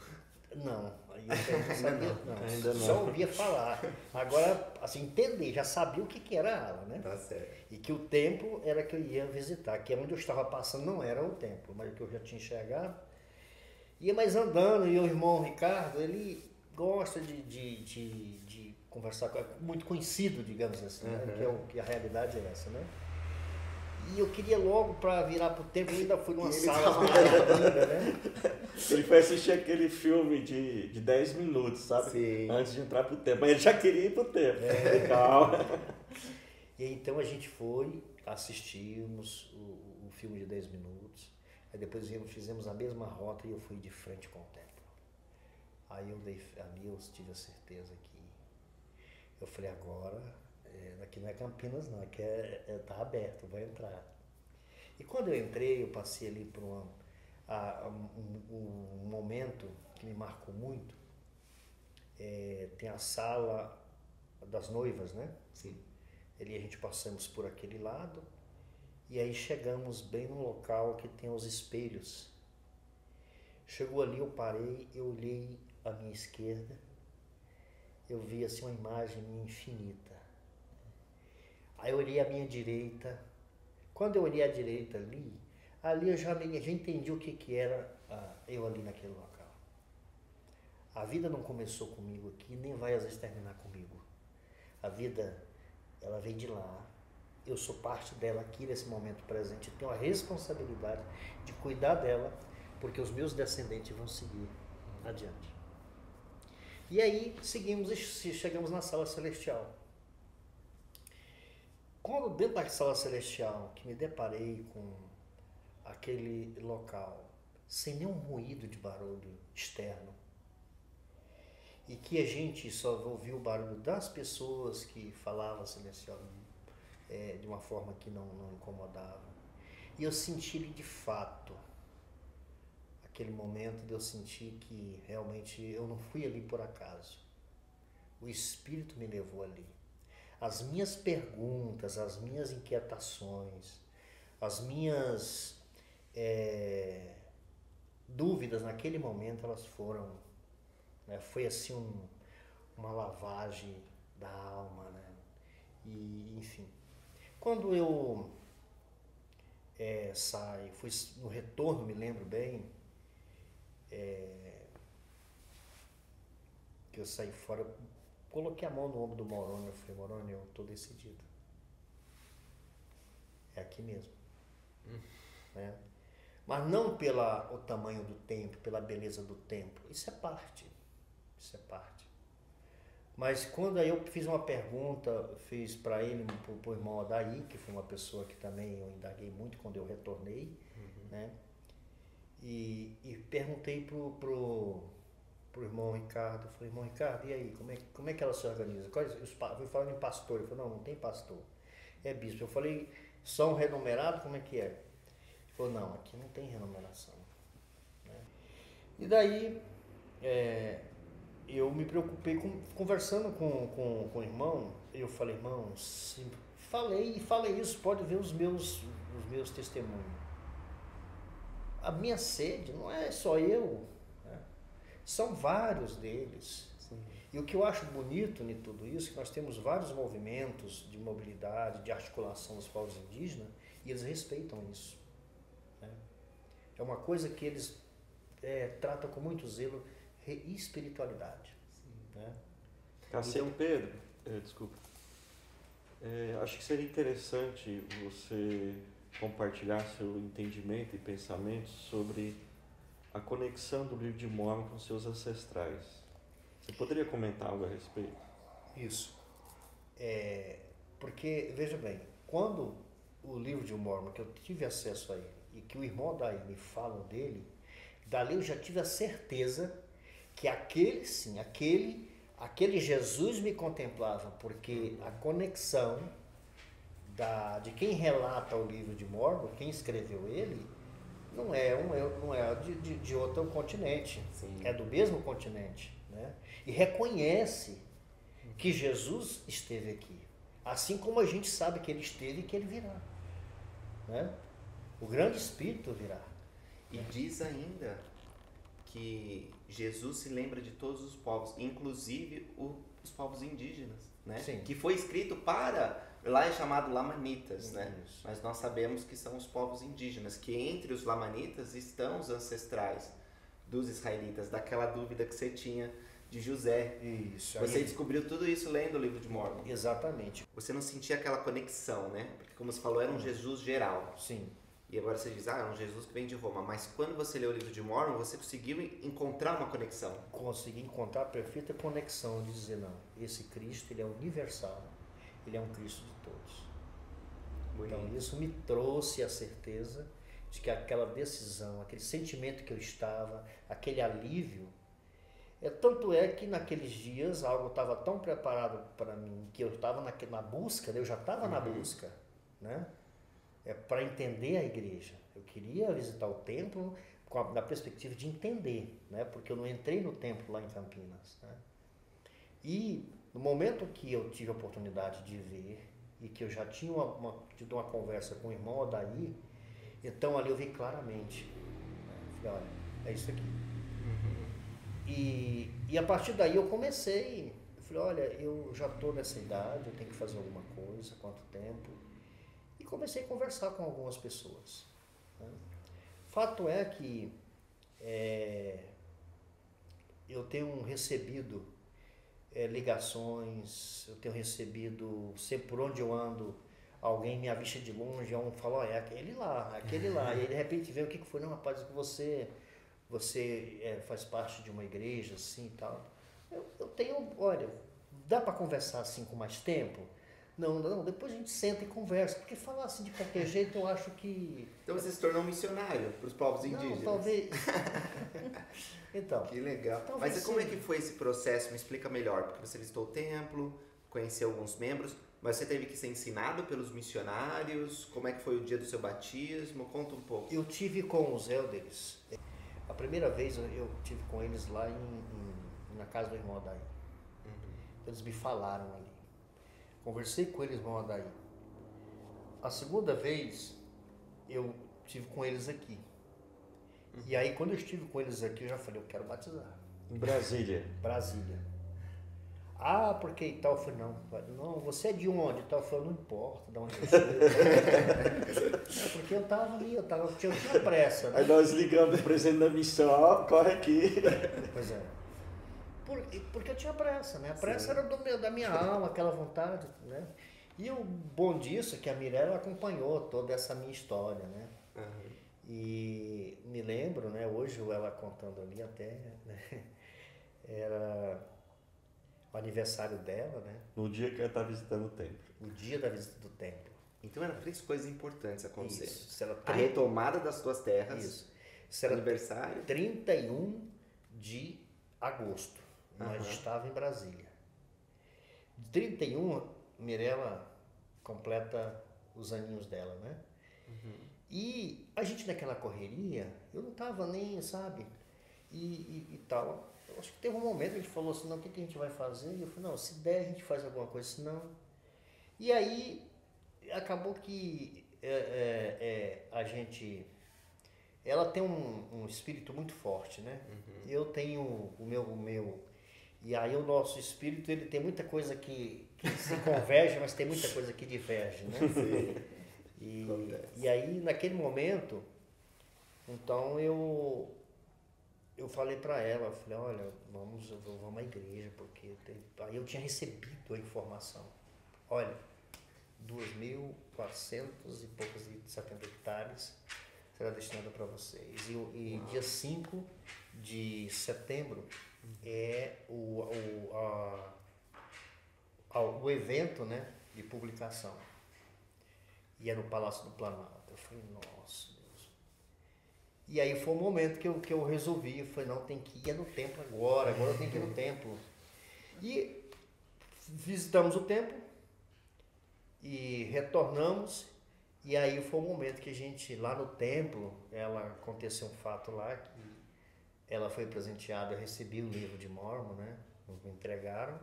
Não, aí eu não sabia, não. Ainda não. Só ouvia falar. Agora, assim, entender, já sabia o que era a ala, né? Tá certo. E que o templo era que eu ia visitar, que onde eu estava passando não era o templo, mas que eu já tinha enxergado. Ia mais andando, e o irmão Ricardo, ele gosta de conversar com... muito conhecido, digamos assim, né? Que a realidade é essa, né? E eu queria logo para virar pro templo, eu ainda fui numa sala ainda, né? Ele foi assistir aquele filme de 10 minutos, sabe? Sim. Antes de entrar pro templo. Mas ele já queria ir pro templo. Calma. E então a gente foi, assistimos o filme de 10 minutos, aí depois fizemos a mesma rota e eu fui de frente com o templo. Aí eu tive a certeza que eu falei, agora, aqui não é Campinas não, aqui tá aberto, vou entrar. E quando eu entrei, eu passei ali por um momento que me marcou muito. Tem a sala das noivas, né? Sim. Ali a gente passamos por aquele lado e aí chegamos bem no local que tem os espelhos. Chegou ali, eu parei, eu olhei à minha esquerda, eu vi assim uma imagem infinita. Aí eu olhei à minha direita. Quando eu olhei à direita ali eu já entendi o que era eu ali naquele local. A vida não começou comigo aqui, nem vai às vezes terminar comigo. A vida, ela vem de lá. Eu sou parte dela aqui nesse momento presente. Eu tenho a responsabilidade de cuidar dela, porque os meus descendentes vão seguir adiante. E aí seguimos e chegamos na sala celestial. Quando dentro da sala celestial, que me deparei com aquele local, sem nenhum ruído de barulho externo, e que a gente só ouvia o barulho das pessoas que falavam silenciosamente, de uma forma que não incomodava. E eu senti ele de fato, aquele momento de eu sentir que realmente eu não fui ali por acaso. O Espírito me levou ali. As minhas perguntas, as minhas inquietações, as minhas dúvidas naquele momento, elas foram, né, foi assim uma lavagem da alma, né? E enfim, quando eu saio, fui no retorno, me lembro bem, que eu saí fora, eu coloquei a mão no ombro do Moroni, eu falei, Moroni, eu estou decidido. É aqui mesmo. Né? Mas não pelo tamanho do templo, pela beleza do templo. Isso é parte. Mas quando aí eu fiz uma pergunta, fiz para ele, para o irmão Adair, que foi uma pessoa que também eu indaguei muito quando eu retornei, né? E perguntei pro irmão Ricardo, falei, irmão Ricardo, e aí, como é que ela se organiza? Fui falando em pastor, ele falou, não tem pastor, é bispo. Eu falei, são renumerados, como é que é? Ele falou, não, aqui não tem renumeração. Né? E daí, eu me preocupei conversando com o irmão, eu falei, irmão, falei isso, pode ver os meus testemunhos. a minha sede não é só eu, né? São vários deles. Sim. E o que eu acho bonito em tudo isso, é que nós temos vários movimentos de mobilidade, de articulação dos povos indígenas, e eles respeitam isso, né? É uma coisa que eles tratam com muito zelo e espiritualidade, né? Cacique Pedro, desculpa. Acho que seria interessante você compartilhar seu entendimento e pensamentos sobre a conexão do livro de Mórmon com seus ancestrais. Você poderia comentar algo a respeito? Isso. Porque, veja bem, quando o livro de Mórmon, que eu tive acesso a ele, e que o irmão daí me fala dele, dali eu já tive a certeza que aquele sim, aquele Jesus me contemplava, porque a conexão de quem relata o livro de Mórmon, quem escreveu ele, não é de outro continente, Sim. é do mesmo continente, né? E reconhece que Jesus esteve aqui, assim como a gente sabe que ele esteve e que ele virá, né? O grande Espírito virá. E diz ainda que Jesus se lembra de todos os povos, inclusive os povos indígenas, né? Sim. Que foi escrito para, lá é chamado Lamanitas, né? Isso. Mas nós sabemos que são os povos indígenas, que entre os Lamanitas estão os ancestrais dos israelitas, daquela dúvida que você tinha de José. Isso. Você aí- descobriu tudo isso lendo o livro de Mórmon. Exatamente. Você não sentia aquela conexão, né? Porque como você falou, era um Jesus geral. Sim. E agora você diz, é um Jesus que vem de Roma. Mas quando você leu o livro de Mórmon, você conseguiu encontrar uma conexão. Consegui encontrar a perfeita conexão de dizer, não, esse Cristo, ele é universal, ele é um Cristo de todos. Então isso me trouxe a certeza de que aquela decisão, aquele sentimento que eu estava, aquele alívio, tanto é que naqueles dias algo estava tão preparado para mim, que eu estava na busca, eu já estava na busca, né? Para entender a igreja. Eu queria visitar o templo na perspectiva de entender, né? Porque eu não entrei no templo lá em Campinas, né? E no momento que eu tive a oportunidade de ver e que eu já tinha tido uma conversa com o irmão Odaí, então ali eu vi claramente, né? Falei, olha, é isso aqui. E a partir daí eu comecei, eu falei, olha, eu já estou nessa idade, eu tenho que fazer alguma coisa, quanto tempo? E comecei a conversar com algumas pessoas, né? Fato é que eu tenho recebido ligações, eu tenho recebido, sempre por onde eu ando, alguém me avista de longe, um fala, ó, é aquele lá, e aí de repente vem, o que foi? Não, rapaz, você faz parte de uma igreja, assim, e tal. Eu tenho, olha, dá para conversar assim com mais tempo? Não, depois a gente senta e conversa, porque falar assim de qualquer jeito eu acho que... Então você se tornou um missionário para os povos indígenas. Não, talvez... Então... Que legal. Talvez Mas como é sim. que foi esse processo? Me explica melhor, porque você visitou o templo, conheceu alguns membros, mas você teve que ser ensinado pelos missionários? Como é que foi o dia do seu batismo? Conta um pouco. Eu tive com os elders, a primeira vez eu tive com eles lá na casa do irmão Adair. Eles me falaram ali. Conversei com eles, irmão Adair. A segunda vez eu tive com eles aqui. E aí quando eu estive com eles aqui, eu já falei, eu quero batizar. Em Brasília. Brasília. Ah, porque e tal? Eu falei, não, você é de onde? E tal? Eu falei, não importa de onde eu sou. Porque eu estava ali, eu tinha pressa, né? Aí nós ligamos o presidente da missão, ó, corre aqui. Pois é. Porque eu tinha pressa, né? A pressa era da minha alma, aquela vontade, né? E o bom disso é que a Mirella acompanhou toda essa minha história, né? E me lembro, né? Hoje ela contando ali até, né? Era o aniversário dela, né? No dia que ela está visitando o templo. O dia da visita do templo. Então eram 3 coisas importantes acontecendo. Isso era A retomada das suas terras, Isso. Isso era aniversário. 31 de agosto. Nós Aham. estávamos em Brasília. 31, Mirella completa os aninhos dela, né? E a gente naquela correria, eu não estava nem, sabe? E tal. Eu acho que teve um momento que a gente falou assim, não, o que a gente vai fazer? E eu falei, não, se der a gente faz alguma coisa, se não... E aí acabou que a gente ela tem um espírito muito forte, né? Eu tenho o meu. E aí o nosso espírito, ele tem muita coisa que se converge, mas tem muita coisa que diverge, né? E aí, naquele momento, então eu falei para ela, eu falei, olha, vamos à igreja, porque aí eu tinha recebido a informação. Olha, 2.400 e poucos 70 hectares será destinado para vocês. E dia 5 de setembro é o evento, né, de publicação. E é no Palácio do Planalto. Eu falei, nossa Deus. E aí foi o momento que eu resolvi. Eu falei, não, tem que ir no templo agora eu tenho que ir no templo. E visitamos o templo e retornamos. E aí foi o momento que a gente, lá no templo, aconteceu um fato lá que ela foi presenteada, eu recebi o livro de Mórmon, né? Me entregaram.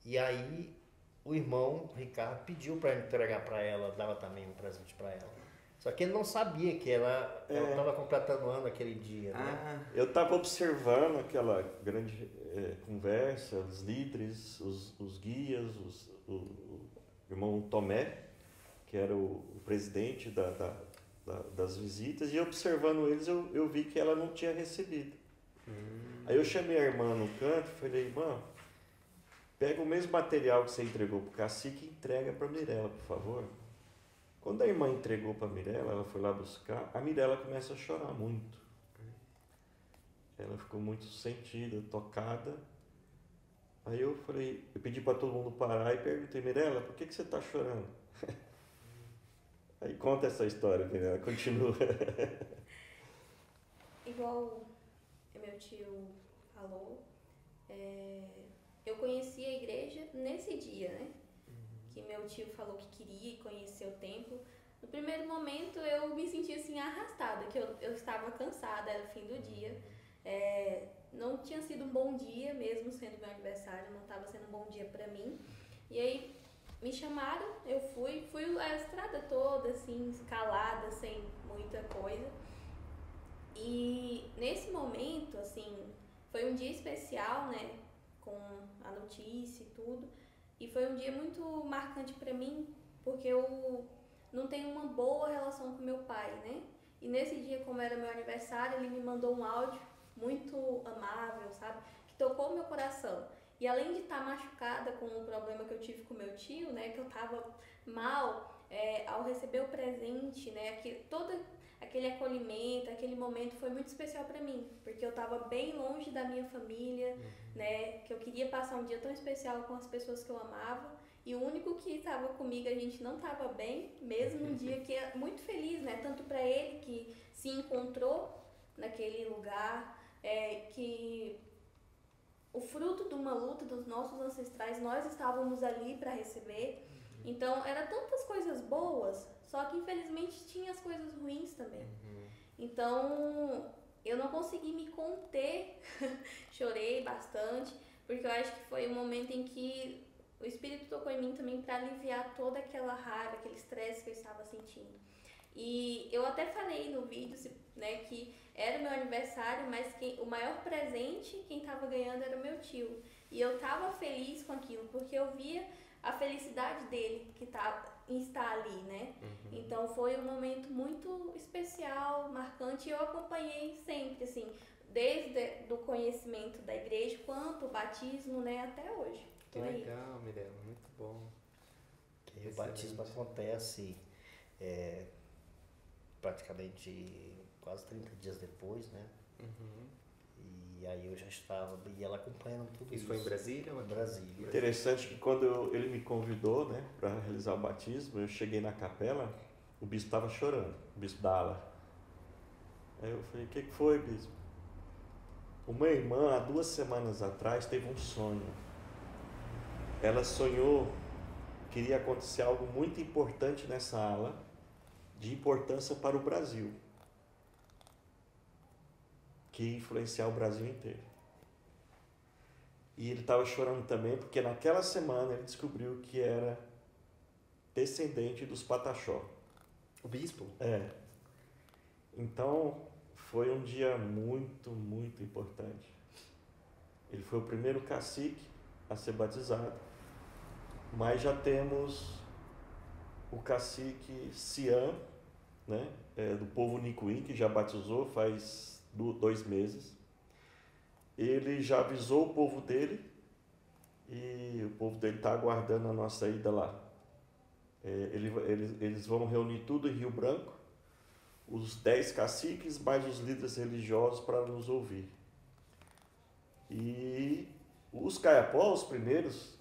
E aí o irmão Ricardo pediu para entregar para ela, dava também um presente para ela. Só que ele não sabia que ela estava completando o ano aquele dia, né? Eu estava observando aquela grande conversa, os líderes, os guias, o irmão Tomé, que era o presidente das visitas, e observando eles eu vi que ela não tinha recebido. Aí eu chamei a irmã no canto e falei, irmã, pega o mesmo material que você entregou para o cacique e entrega para a Mirella, por favor. Quando a irmã entregou para a Mirella, ela foi lá buscar, a Mirella começa a chorar muito. Ela ficou muito sentida, tocada. Aí eu pedi para todo mundo parar e perguntei, Mirella, por que você está chorando? Aí conta essa história, Mirella, continua. Igual meu tio falou, eu conheci a igreja nesse dia, né? Que meu tio falou que queria conhecer o templo. No primeiro momento eu me senti assim arrastada, que eu estava cansada, era o fim do dia. Não tinha sido um bom dia, mesmo sendo meu aniversário, não estava sendo um bom dia para mim. E aí me chamaram, eu fui a estrada toda, assim, escalada, sem muita coisa. E nesse momento, assim, foi um dia especial, né, com a notícia e tudo. E foi um dia muito marcante para mim, porque eu não tenho uma boa relação com meu pai, né? E nesse dia, como era meu aniversário, ele me mandou um áudio muito amável, sabe? Que tocou meu coração. E além de estar machucada com o problema que eu tive com meu tio, né? Que eu tava mal, ao receber o presente, né? Todo aquele acolhimento, aquele momento foi muito especial para mim. Porque eu tava bem longe da minha família, né? Que eu queria passar um dia tão especial com as pessoas que eu amava. E o único que estava comigo, a gente não estava bem, mesmo um dia que é muito feliz, né? Tanto para ele, que se encontrou naquele lugar, que o fruto de uma luta dos nossos ancestrais, nós estávamos ali para receber. Então, era tantas coisas boas, só que infelizmente tinha as coisas ruins também. Então, eu não consegui me conter, chorei bastante, porque eu acho que foi um momento em que o Espírito tocou em mim também para aliviar toda aquela raiva, aquele estresse que eu estava sentindo. E eu até falei no vídeo, né, que era o meu aniversário, mas o maior presente, quem estava ganhando era o meu tio. E eu estava feliz com aquilo, porque eu via a felicidade dele em estar ali, né? Então foi um momento muito especial, marcante, e eu acompanhei sempre, assim, desde o conhecimento da igreja, quanto o batismo, né, até hoje. Que legal, Mirella, muito bom. O batismo acontece praticamente quase 30 dias depois, né? E aí eu já estava, e ela acompanhando tudo isso. Isso foi em Brasília? Em Brasília. Interessante que quando ele me convidou, né, para realizar o batismo, eu cheguei na capela, o bispo estava chorando, o bispo da ala. Aí eu falei, o que foi, bispo? Uma irmã, há 2 semanas atrás, teve um sonho. Ela sonhou que iria acontecer algo muito importante nessa ala, de importância para o Brasil, que ia influenciar o Brasil inteiro. E ele estava chorando também porque naquela semana ele descobriu que era descendente dos Pataxó. O bispo? Então, foi um dia muito, muito importante. Ele foi o primeiro cacique a ser batizado, mas já temos o cacique Cian, né, do povo Nicuim, que já batizou faz 2 meses. Ele já avisou o povo dele e o povo dele está aguardando a nossa ida lá. Eles vão reunir tudo em Rio Branco, os 10 caciques, mais os líderes religiosos para nos ouvir. E os Caiapó, os primeiros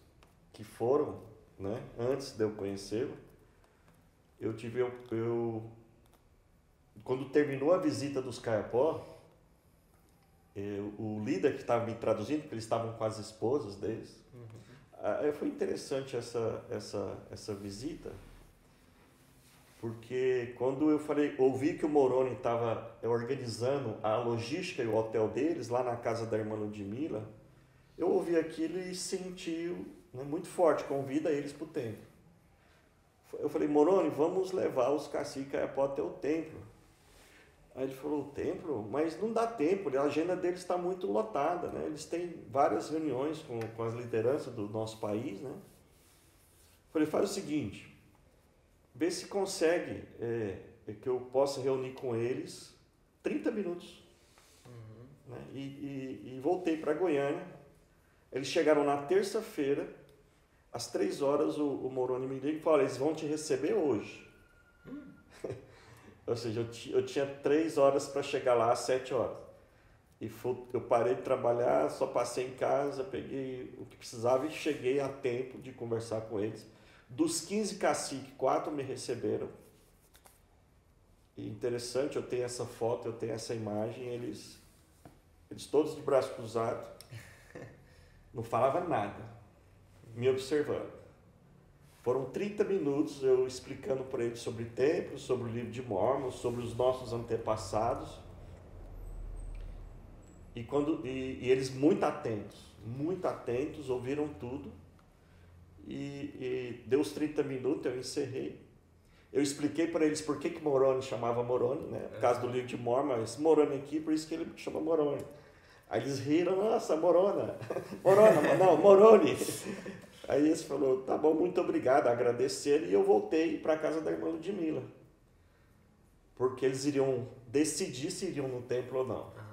que foram, né, antes de eu conhecê-lo, quando terminou a visita dos Caiapó, o líder que estava me traduzindo, porque eles estavam com as esposas deles, foi interessante essa visita, porque quando eu ouvi que o Moroni estava organizando a logística e o hotel deles lá na casa da irmã Ludmila, eu ouvi aquilo e senti, né, muito forte, convida eles para o templo. Eu falei, Moroni, vamos levar os caciques Caiapó até o templo. Aí ele falou, o templo? Mas não dá tempo, a agenda deles está muito lotada, né? Eles têm várias reuniões com as lideranças do nosso país, né? Eu falei, faz o seguinte, vê se consegue que eu possa reunir com eles 30 minutos. Né? E voltei para Goiânia. Eles chegaram na terça-feira, às 3 horas, o Moroni me liga e falou, eles vão te receber hoje. Ou seja, eu tinha 3 horas para chegar lá às 7 horas. E eu parei de trabalhar, só passei em casa, peguei o que precisava e cheguei a tempo de conversar com eles. Dos 15 caciques, 4 me receberam. E interessante, eu tenho essa foto, eu tenho essa imagem, eles todos de braço cruzado, não falavam nada, me observando. Foram 30 minutos eu explicando para eles sobre templo, sobre o livro de Mórmon, sobre os nossos antepassados. E eles muito atentos, ouviram tudo. E deu os 30 minutos, eu encerrei. Eu expliquei para eles por que Moroni chamava Moroni, né? Por causa do livro de Mórmon, esse Moroni aqui, por isso que ele chama Moroni. Aí eles riram, nossa, Morona, não, Moroni. Aí eles falaram, tá bom, muito obrigado, agradeceram, e eu voltei para a casa da irmã Ludmila. Porque eles iriam decidir se iriam no templo ou não. Tá.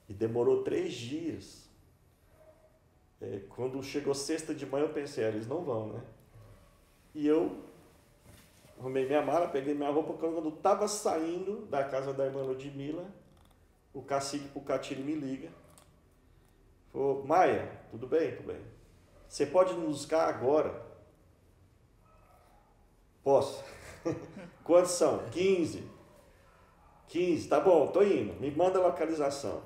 E demorou 3 dias. Quando chegou sexta de manhã, eu pensei, eles não vão, né? E eu arrumei minha mala, peguei minha roupa, quando eu estava saindo da casa da irmã Ludmila, o cacique Pucatini me liga. Falou, Maia, tudo bem? Tudo bem. Você pode nos buscar agora? Posso. Quantos são? 15. 15, tá bom, tô indo. Me manda a localização.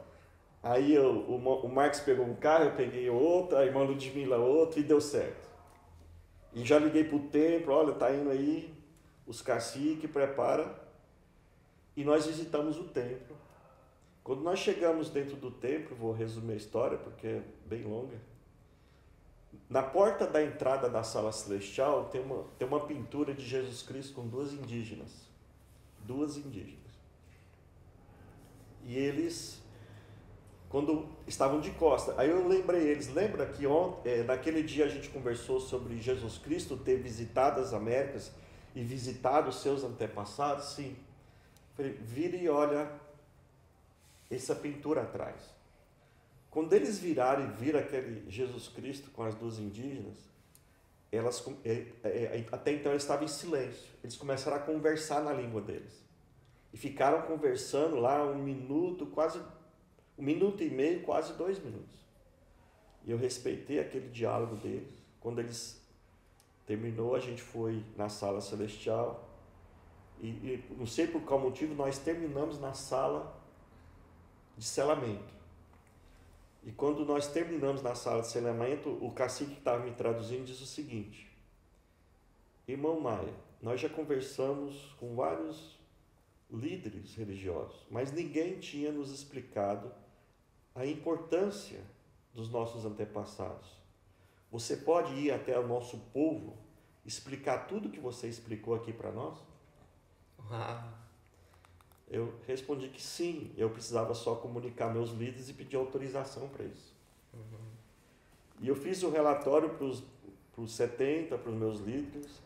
Aí o Marcos pegou um carro, eu peguei outro, a irmã Ludmila outro, e deu certo. E já liguei pro templo, olha, tá indo aí, os caciques, prepara. E nós visitamos o templo. Quando nós chegamos dentro do templo, vou resumir a história porque é bem longa. Na porta da entrada da sala celestial tem uma pintura de Jesus Cristo com 2 indígenas. 2 indígenas. E eles, quando estavam de costas, aí eu lembrei eles, lembra que naquele dia a gente conversou sobre Jesus Cristo ter visitado as Américas e visitado os seus antepassados? Sim. Falei, vira e olha essa pintura atrás. Quando eles viraram e viram aquele Jesus Cristo com as 2 indígenas, até então eles estavam em silêncio. Eles começaram a conversar na língua deles. E ficaram conversando lá 1 minuto, quase 1 minuto e meio, quase 2 minutos. E eu respeitei aquele diálogo deles. Quando eles terminou, a gente foi na sala celestial. E não sei por qual motivo, nós terminamos na sala de selamento. E quando nós terminamos na sala de selamento, o cacique que estava me traduzindo diz o seguinte: irmão Maia, nós já conversamos com vários líderes religiosos, mas ninguém tinha nos explicado a importância dos nossos antepassados. Você pode ir até o nosso povo, explicar tudo que você explicou aqui para nós? Uau. Eu respondi que sim, eu precisava só comunicar meus líderes e pedir autorização para isso. E eu fiz o relatório para os 70, para os meus líderes,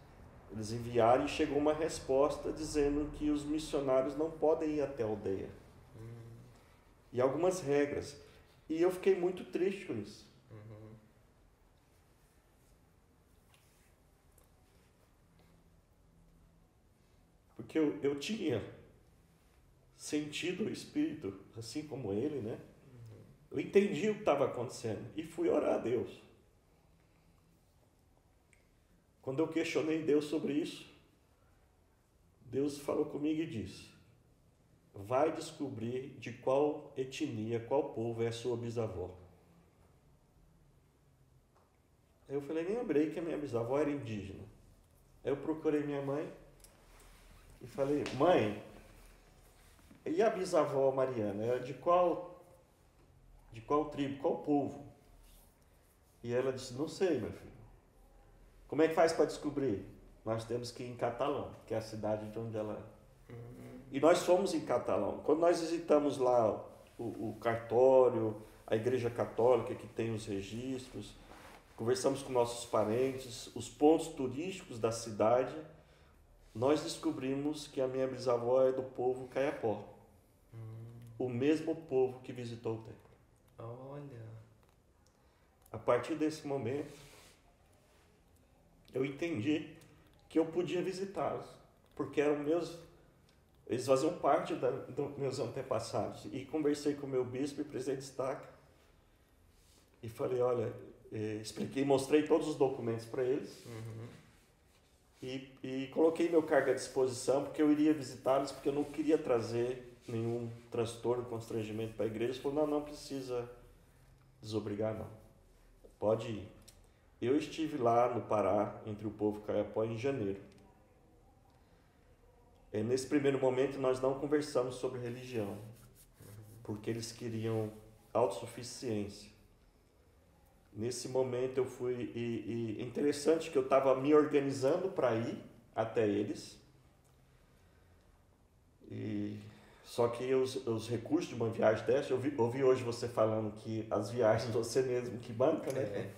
eles enviaram e chegou uma resposta dizendo que os missionários não podem ir até a aldeia. E algumas regras. E eu fiquei muito triste com isso. Porque eu tinha sentido o Espírito, assim como ele, né? Eu entendi o que estava acontecendo e fui orar a Deus. Quando eu questionei Deus sobre isso, Deus falou comigo e disse: vai descobrir de qual etnia, qual povo é a sua bisavó. Aí eu falei, nem lembrei que a minha bisavó era indígena. Aí eu procurei minha mãe e falei, mãe, e a bisavó Mariana, era de qual tribo, qual povo? E ela disse, não sei, meu filho. Como é que faz para descobrir? Nós temos que ir em Catalão, que é a cidade de onde ela... E nós fomos em Catalão. Quando nós visitamos lá o cartório, a igreja católica que tem os registros, conversamos com nossos parentes, os pontos turísticos da cidade, nós descobrimos que a minha bisavó é do povo Caiapó. O mesmo povo que visitou o templo. Olha. A partir desse momento, eu entendi que eu podia visitá-los, porque eram eles faziam parte dos meus antepassados. E conversei com o meu bispo e presidente de estaca e falei, olha, expliquei, mostrei todos os documentos para eles e coloquei meu cargo à disposição, porque eu iria visitá-los, porque eu não queria trazer nenhum transtorno, constrangimento para a igreja. Ele falou, não precisa desobrigar, não. Pode ir. Eu estive lá no Pará, entre o povo Caiapó, em janeiro. Nesse primeiro momento, nós não conversamos sobre religião, porque eles queriam autossuficiência. Nesse momento, eu fui... E interessante que eu estava me organizando para ir até eles. Só que os recursos de uma viagem dessa, eu ouvi hoje você falando que as viagens você mesmo que banca, né?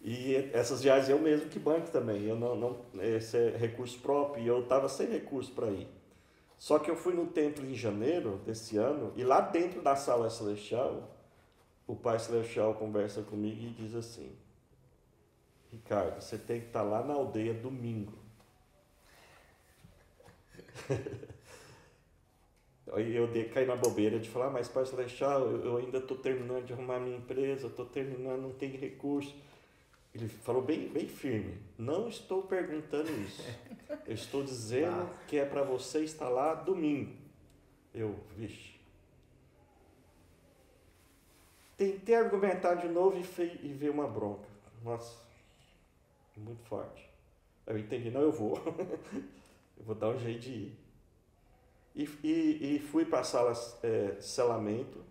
E essas viagens eu mesmo que banco também. Eu não esse é recurso próprio e eu estava sem recurso para ir. Só que eu fui no templo em janeiro desse ano e lá dentro da sala celestial, o Pai Celestial conversa comigo e diz assim: Ricardo, você tem que estar lá na aldeia domingo. Aí eu caí na bobeira de falar, mas Pai Celestial, eu ainda estou terminando de arrumar minha empresa, estou terminando, não tenho recurso. Ele falou bem firme, não estou perguntando isso, eu estou dizendo que é para você estar lá domingo. Vixe. Tentei argumentar de novo e veio uma bronca. Nossa, muito forte. Eu entendi, não, eu vou. Eu vou dar um jeito de ir. E fui para a sala de selamento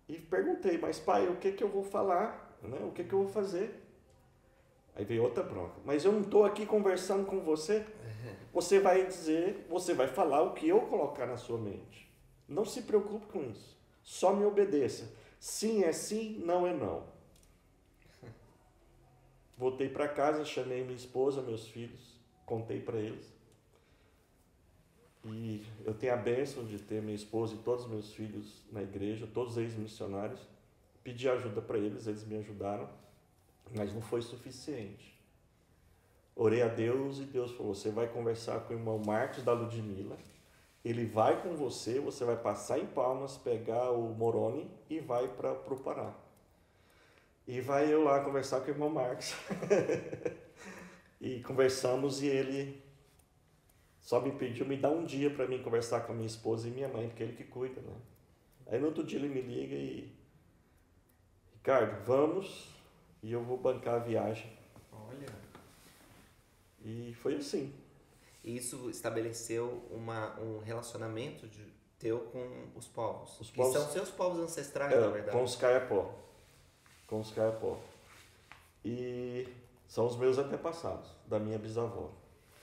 e perguntei, mas pai, o que eu vou falar? Né? O que eu vou fazer? Aí veio outra bronca. Mas eu não estou aqui conversando com você. Você vai falar o que eu colocar na sua mente. Não se preocupe com isso. Só me obedeça. Sim é sim, não é não. Voltei para casa, chamei minha esposa, meus filhos, contei para eles. E eu tenho a bênção de ter minha esposa e todos os meus filhos na igreja, todos eles missionários. Pedi ajuda para eles, eles me ajudaram, mas não foi suficiente. Orei a Deus e Deus falou, você vai conversar com o irmão Marcos da Ludmila, ele vai com você, você vai passar em Palmas, pegar o Moroni e vai para o Pará. E vai eu lá conversar com o irmão Marcos. E conversamos e ele só me pediu, me dá um dia para mim conversar com a minha esposa e minha mãe, porque é ele que cuida, né? Aí no outro dia ele me liga e... Ricardo, vamos e eu vou bancar a viagem. Olha. E foi assim. Isso estabeleceu um relacionamento teu com os povos. Os povos que são seus povos ancestrais, na verdade. Com os Caiapó. E são os meus antepassados, da minha bisavó.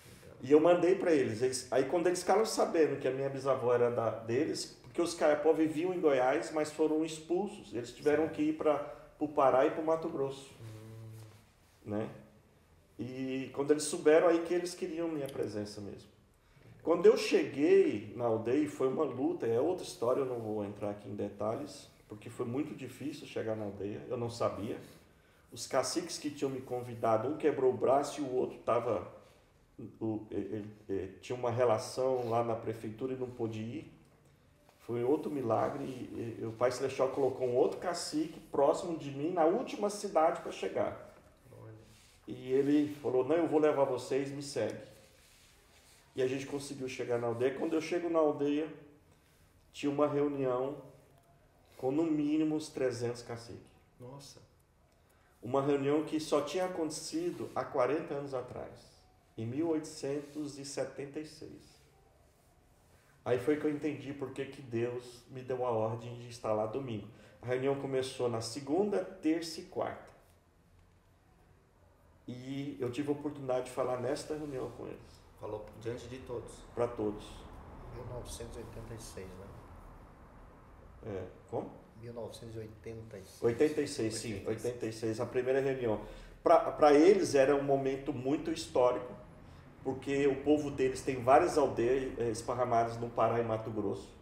Legal. E eu mandei para eles. Aí quando eles ficaram sabendo que a minha bisavó era deles, porque os Caiapó viviam em Goiás, mas foram expulsos. Eles tiveram que ir para o Pará e para o Mato Grosso. Né? E quando eles souberam, aí que eles queriam minha presença mesmo. Quando eu cheguei na aldeia, foi uma luta, é outra história, eu não vou entrar aqui em detalhes, porque foi muito difícil chegar na aldeia, eu não sabia. Os caciques que tinham me convidado, um quebrou o braço e o outro tinha uma relação lá na prefeitura e não pôde ir. Foi outro milagre. E o Pai Celestial colocou um outro cacique próximo de mim, na última cidade para chegar. E ele falou, não, eu vou levar vocês, me segue. E a gente conseguiu chegar na aldeia. Quando eu chego na aldeia, tinha uma reunião com no mínimo uns 300 caciques. Nossa. Uma reunião que só tinha acontecido há 40 anos atrás, em 1876. Aí foi que eu entendi por que Deus me deu a ordem de estar lá domingo. A reunião começou na segunda, terça e quarta. E eu tive a oportunidade de falar nesta reunião com eles. Falou diante de todos. Para todos. 1986, né? Como? 1986. 86, sim, 86, a primeira reunião. Para eles era um momento muito histórico, porque o povo deles tem várias aldeias esparramadas no Pará e Mato Grosso.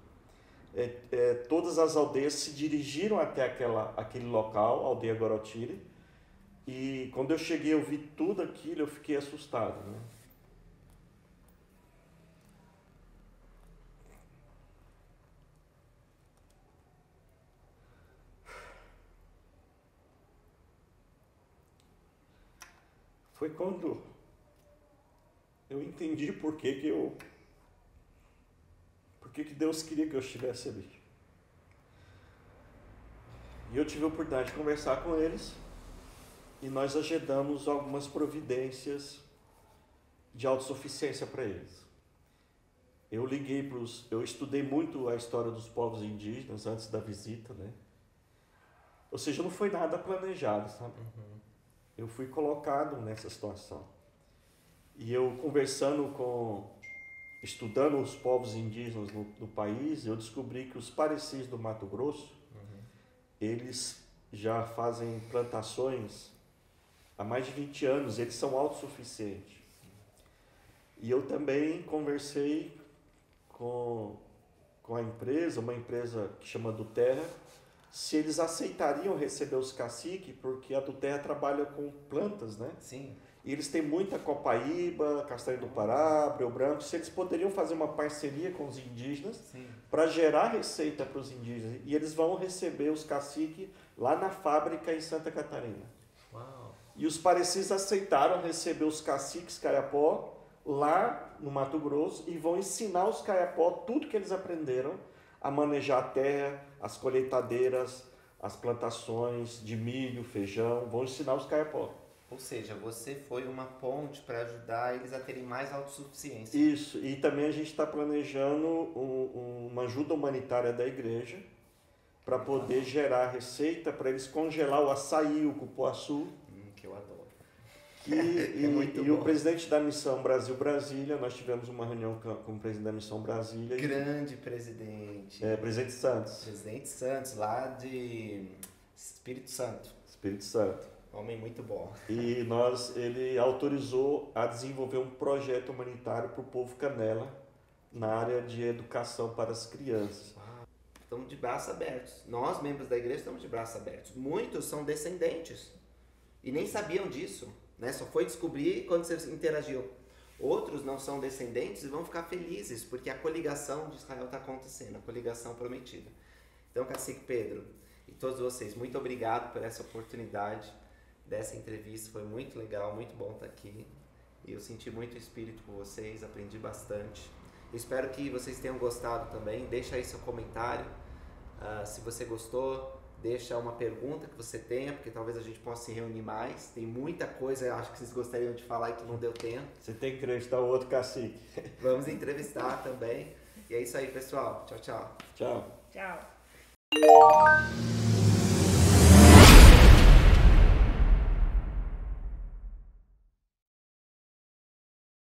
Todas as aldeias se dirigiram até aquele local, a aldeia Gorotiri, e quando eu cheguei eu vi tudo aquilo, eu fiquei assustado, né? Foi quando eu entendi por que Deus queria que eu estivesse ali. E eu tive a oportunidade de conversar com eles e nós agendamos algumas providências de autossuficiência para eles. Eu estudei muito a história dos povos indígenas antes da visita, né? Ou seja, não foi nada planejado, sabe? Eu fui colocado nessa situação. E eu estudando os povos indígenas no país, eu descobri que os parecis do Mato Grosso, eles já fazem plantações há mais de 20 anos, eles são autossuficientes. E eu também conversei com a empresa, uma empresa que chama do Terra, se eles aceitariam receber os caciques, porque a do Terra trabalha com plantas, né? Sim. E eles têm muita copaíba, castanho do Pará, breu branco, se eles poderiam fazer uma parceria com os indígenas para gerar receita para os indígenas. E eles vão receber os caciques lá na fábrica em Santa Catarina. Uau. E os parecis aceitaram receber os caciques Caiapó lá no Mato Grosso e vão ensinar os Caiapó tudo que eles aprenderam a manejar a terra, as colheitadeiras, as plantações de milho, feijão, vão ensinar os Caiapó. Ou seja, você foi uma ponte para ajudar eles a terem mais autossuficiência. Isso, e também a gente está planejando uma ajuda humanitária da igreja para poder gerar receita para eles congelar o açaí, o cupuaçu. Que eu adoro. E o presidente da Missão Brasil-Brasília, nós tivemos uma reunião com o presidente da Missão Brasília. Grande presidente. Presidente Santos. Presidente Santos, lá de Espírito Santo. Espírito Santo. Homem muito bom. E ele autorizou a desenvolver um projeto humanitário para o povo Canela na área de educação para as crianças. Estamos de braços abertos. Nós, membros da igreja, estamos de braços abertos. Muitos são descendentes e nem sabiam disso, né? Só foi descobrir quando você interagiu. Outros não são descendentes e vão ficar felizes porque a coligação de Israel está acontecendo, a coligação prometida. Então, Cacique Pedro e todos vocês, muito obrigado por essa oportunidade dessa entrevista, foi muito legal, muito bom estar aqui. E eu senti muito espírito com vocês, aprendi bastante. Eu espero que vocês tenham gostado também. Deixa aí seu comentário. Se você gostou, deixa uma pergunta que você tenha, porque talvez a gente possa se reunir mais. Tem muita coisa, eu acho que vocês gostariam de falar e que não deu tempo. Você tem que entrevistar o outro cacique. Vamos entrevistar também. E é isso aí, pessoal. Tchau, tchau. Tchau. Tchau.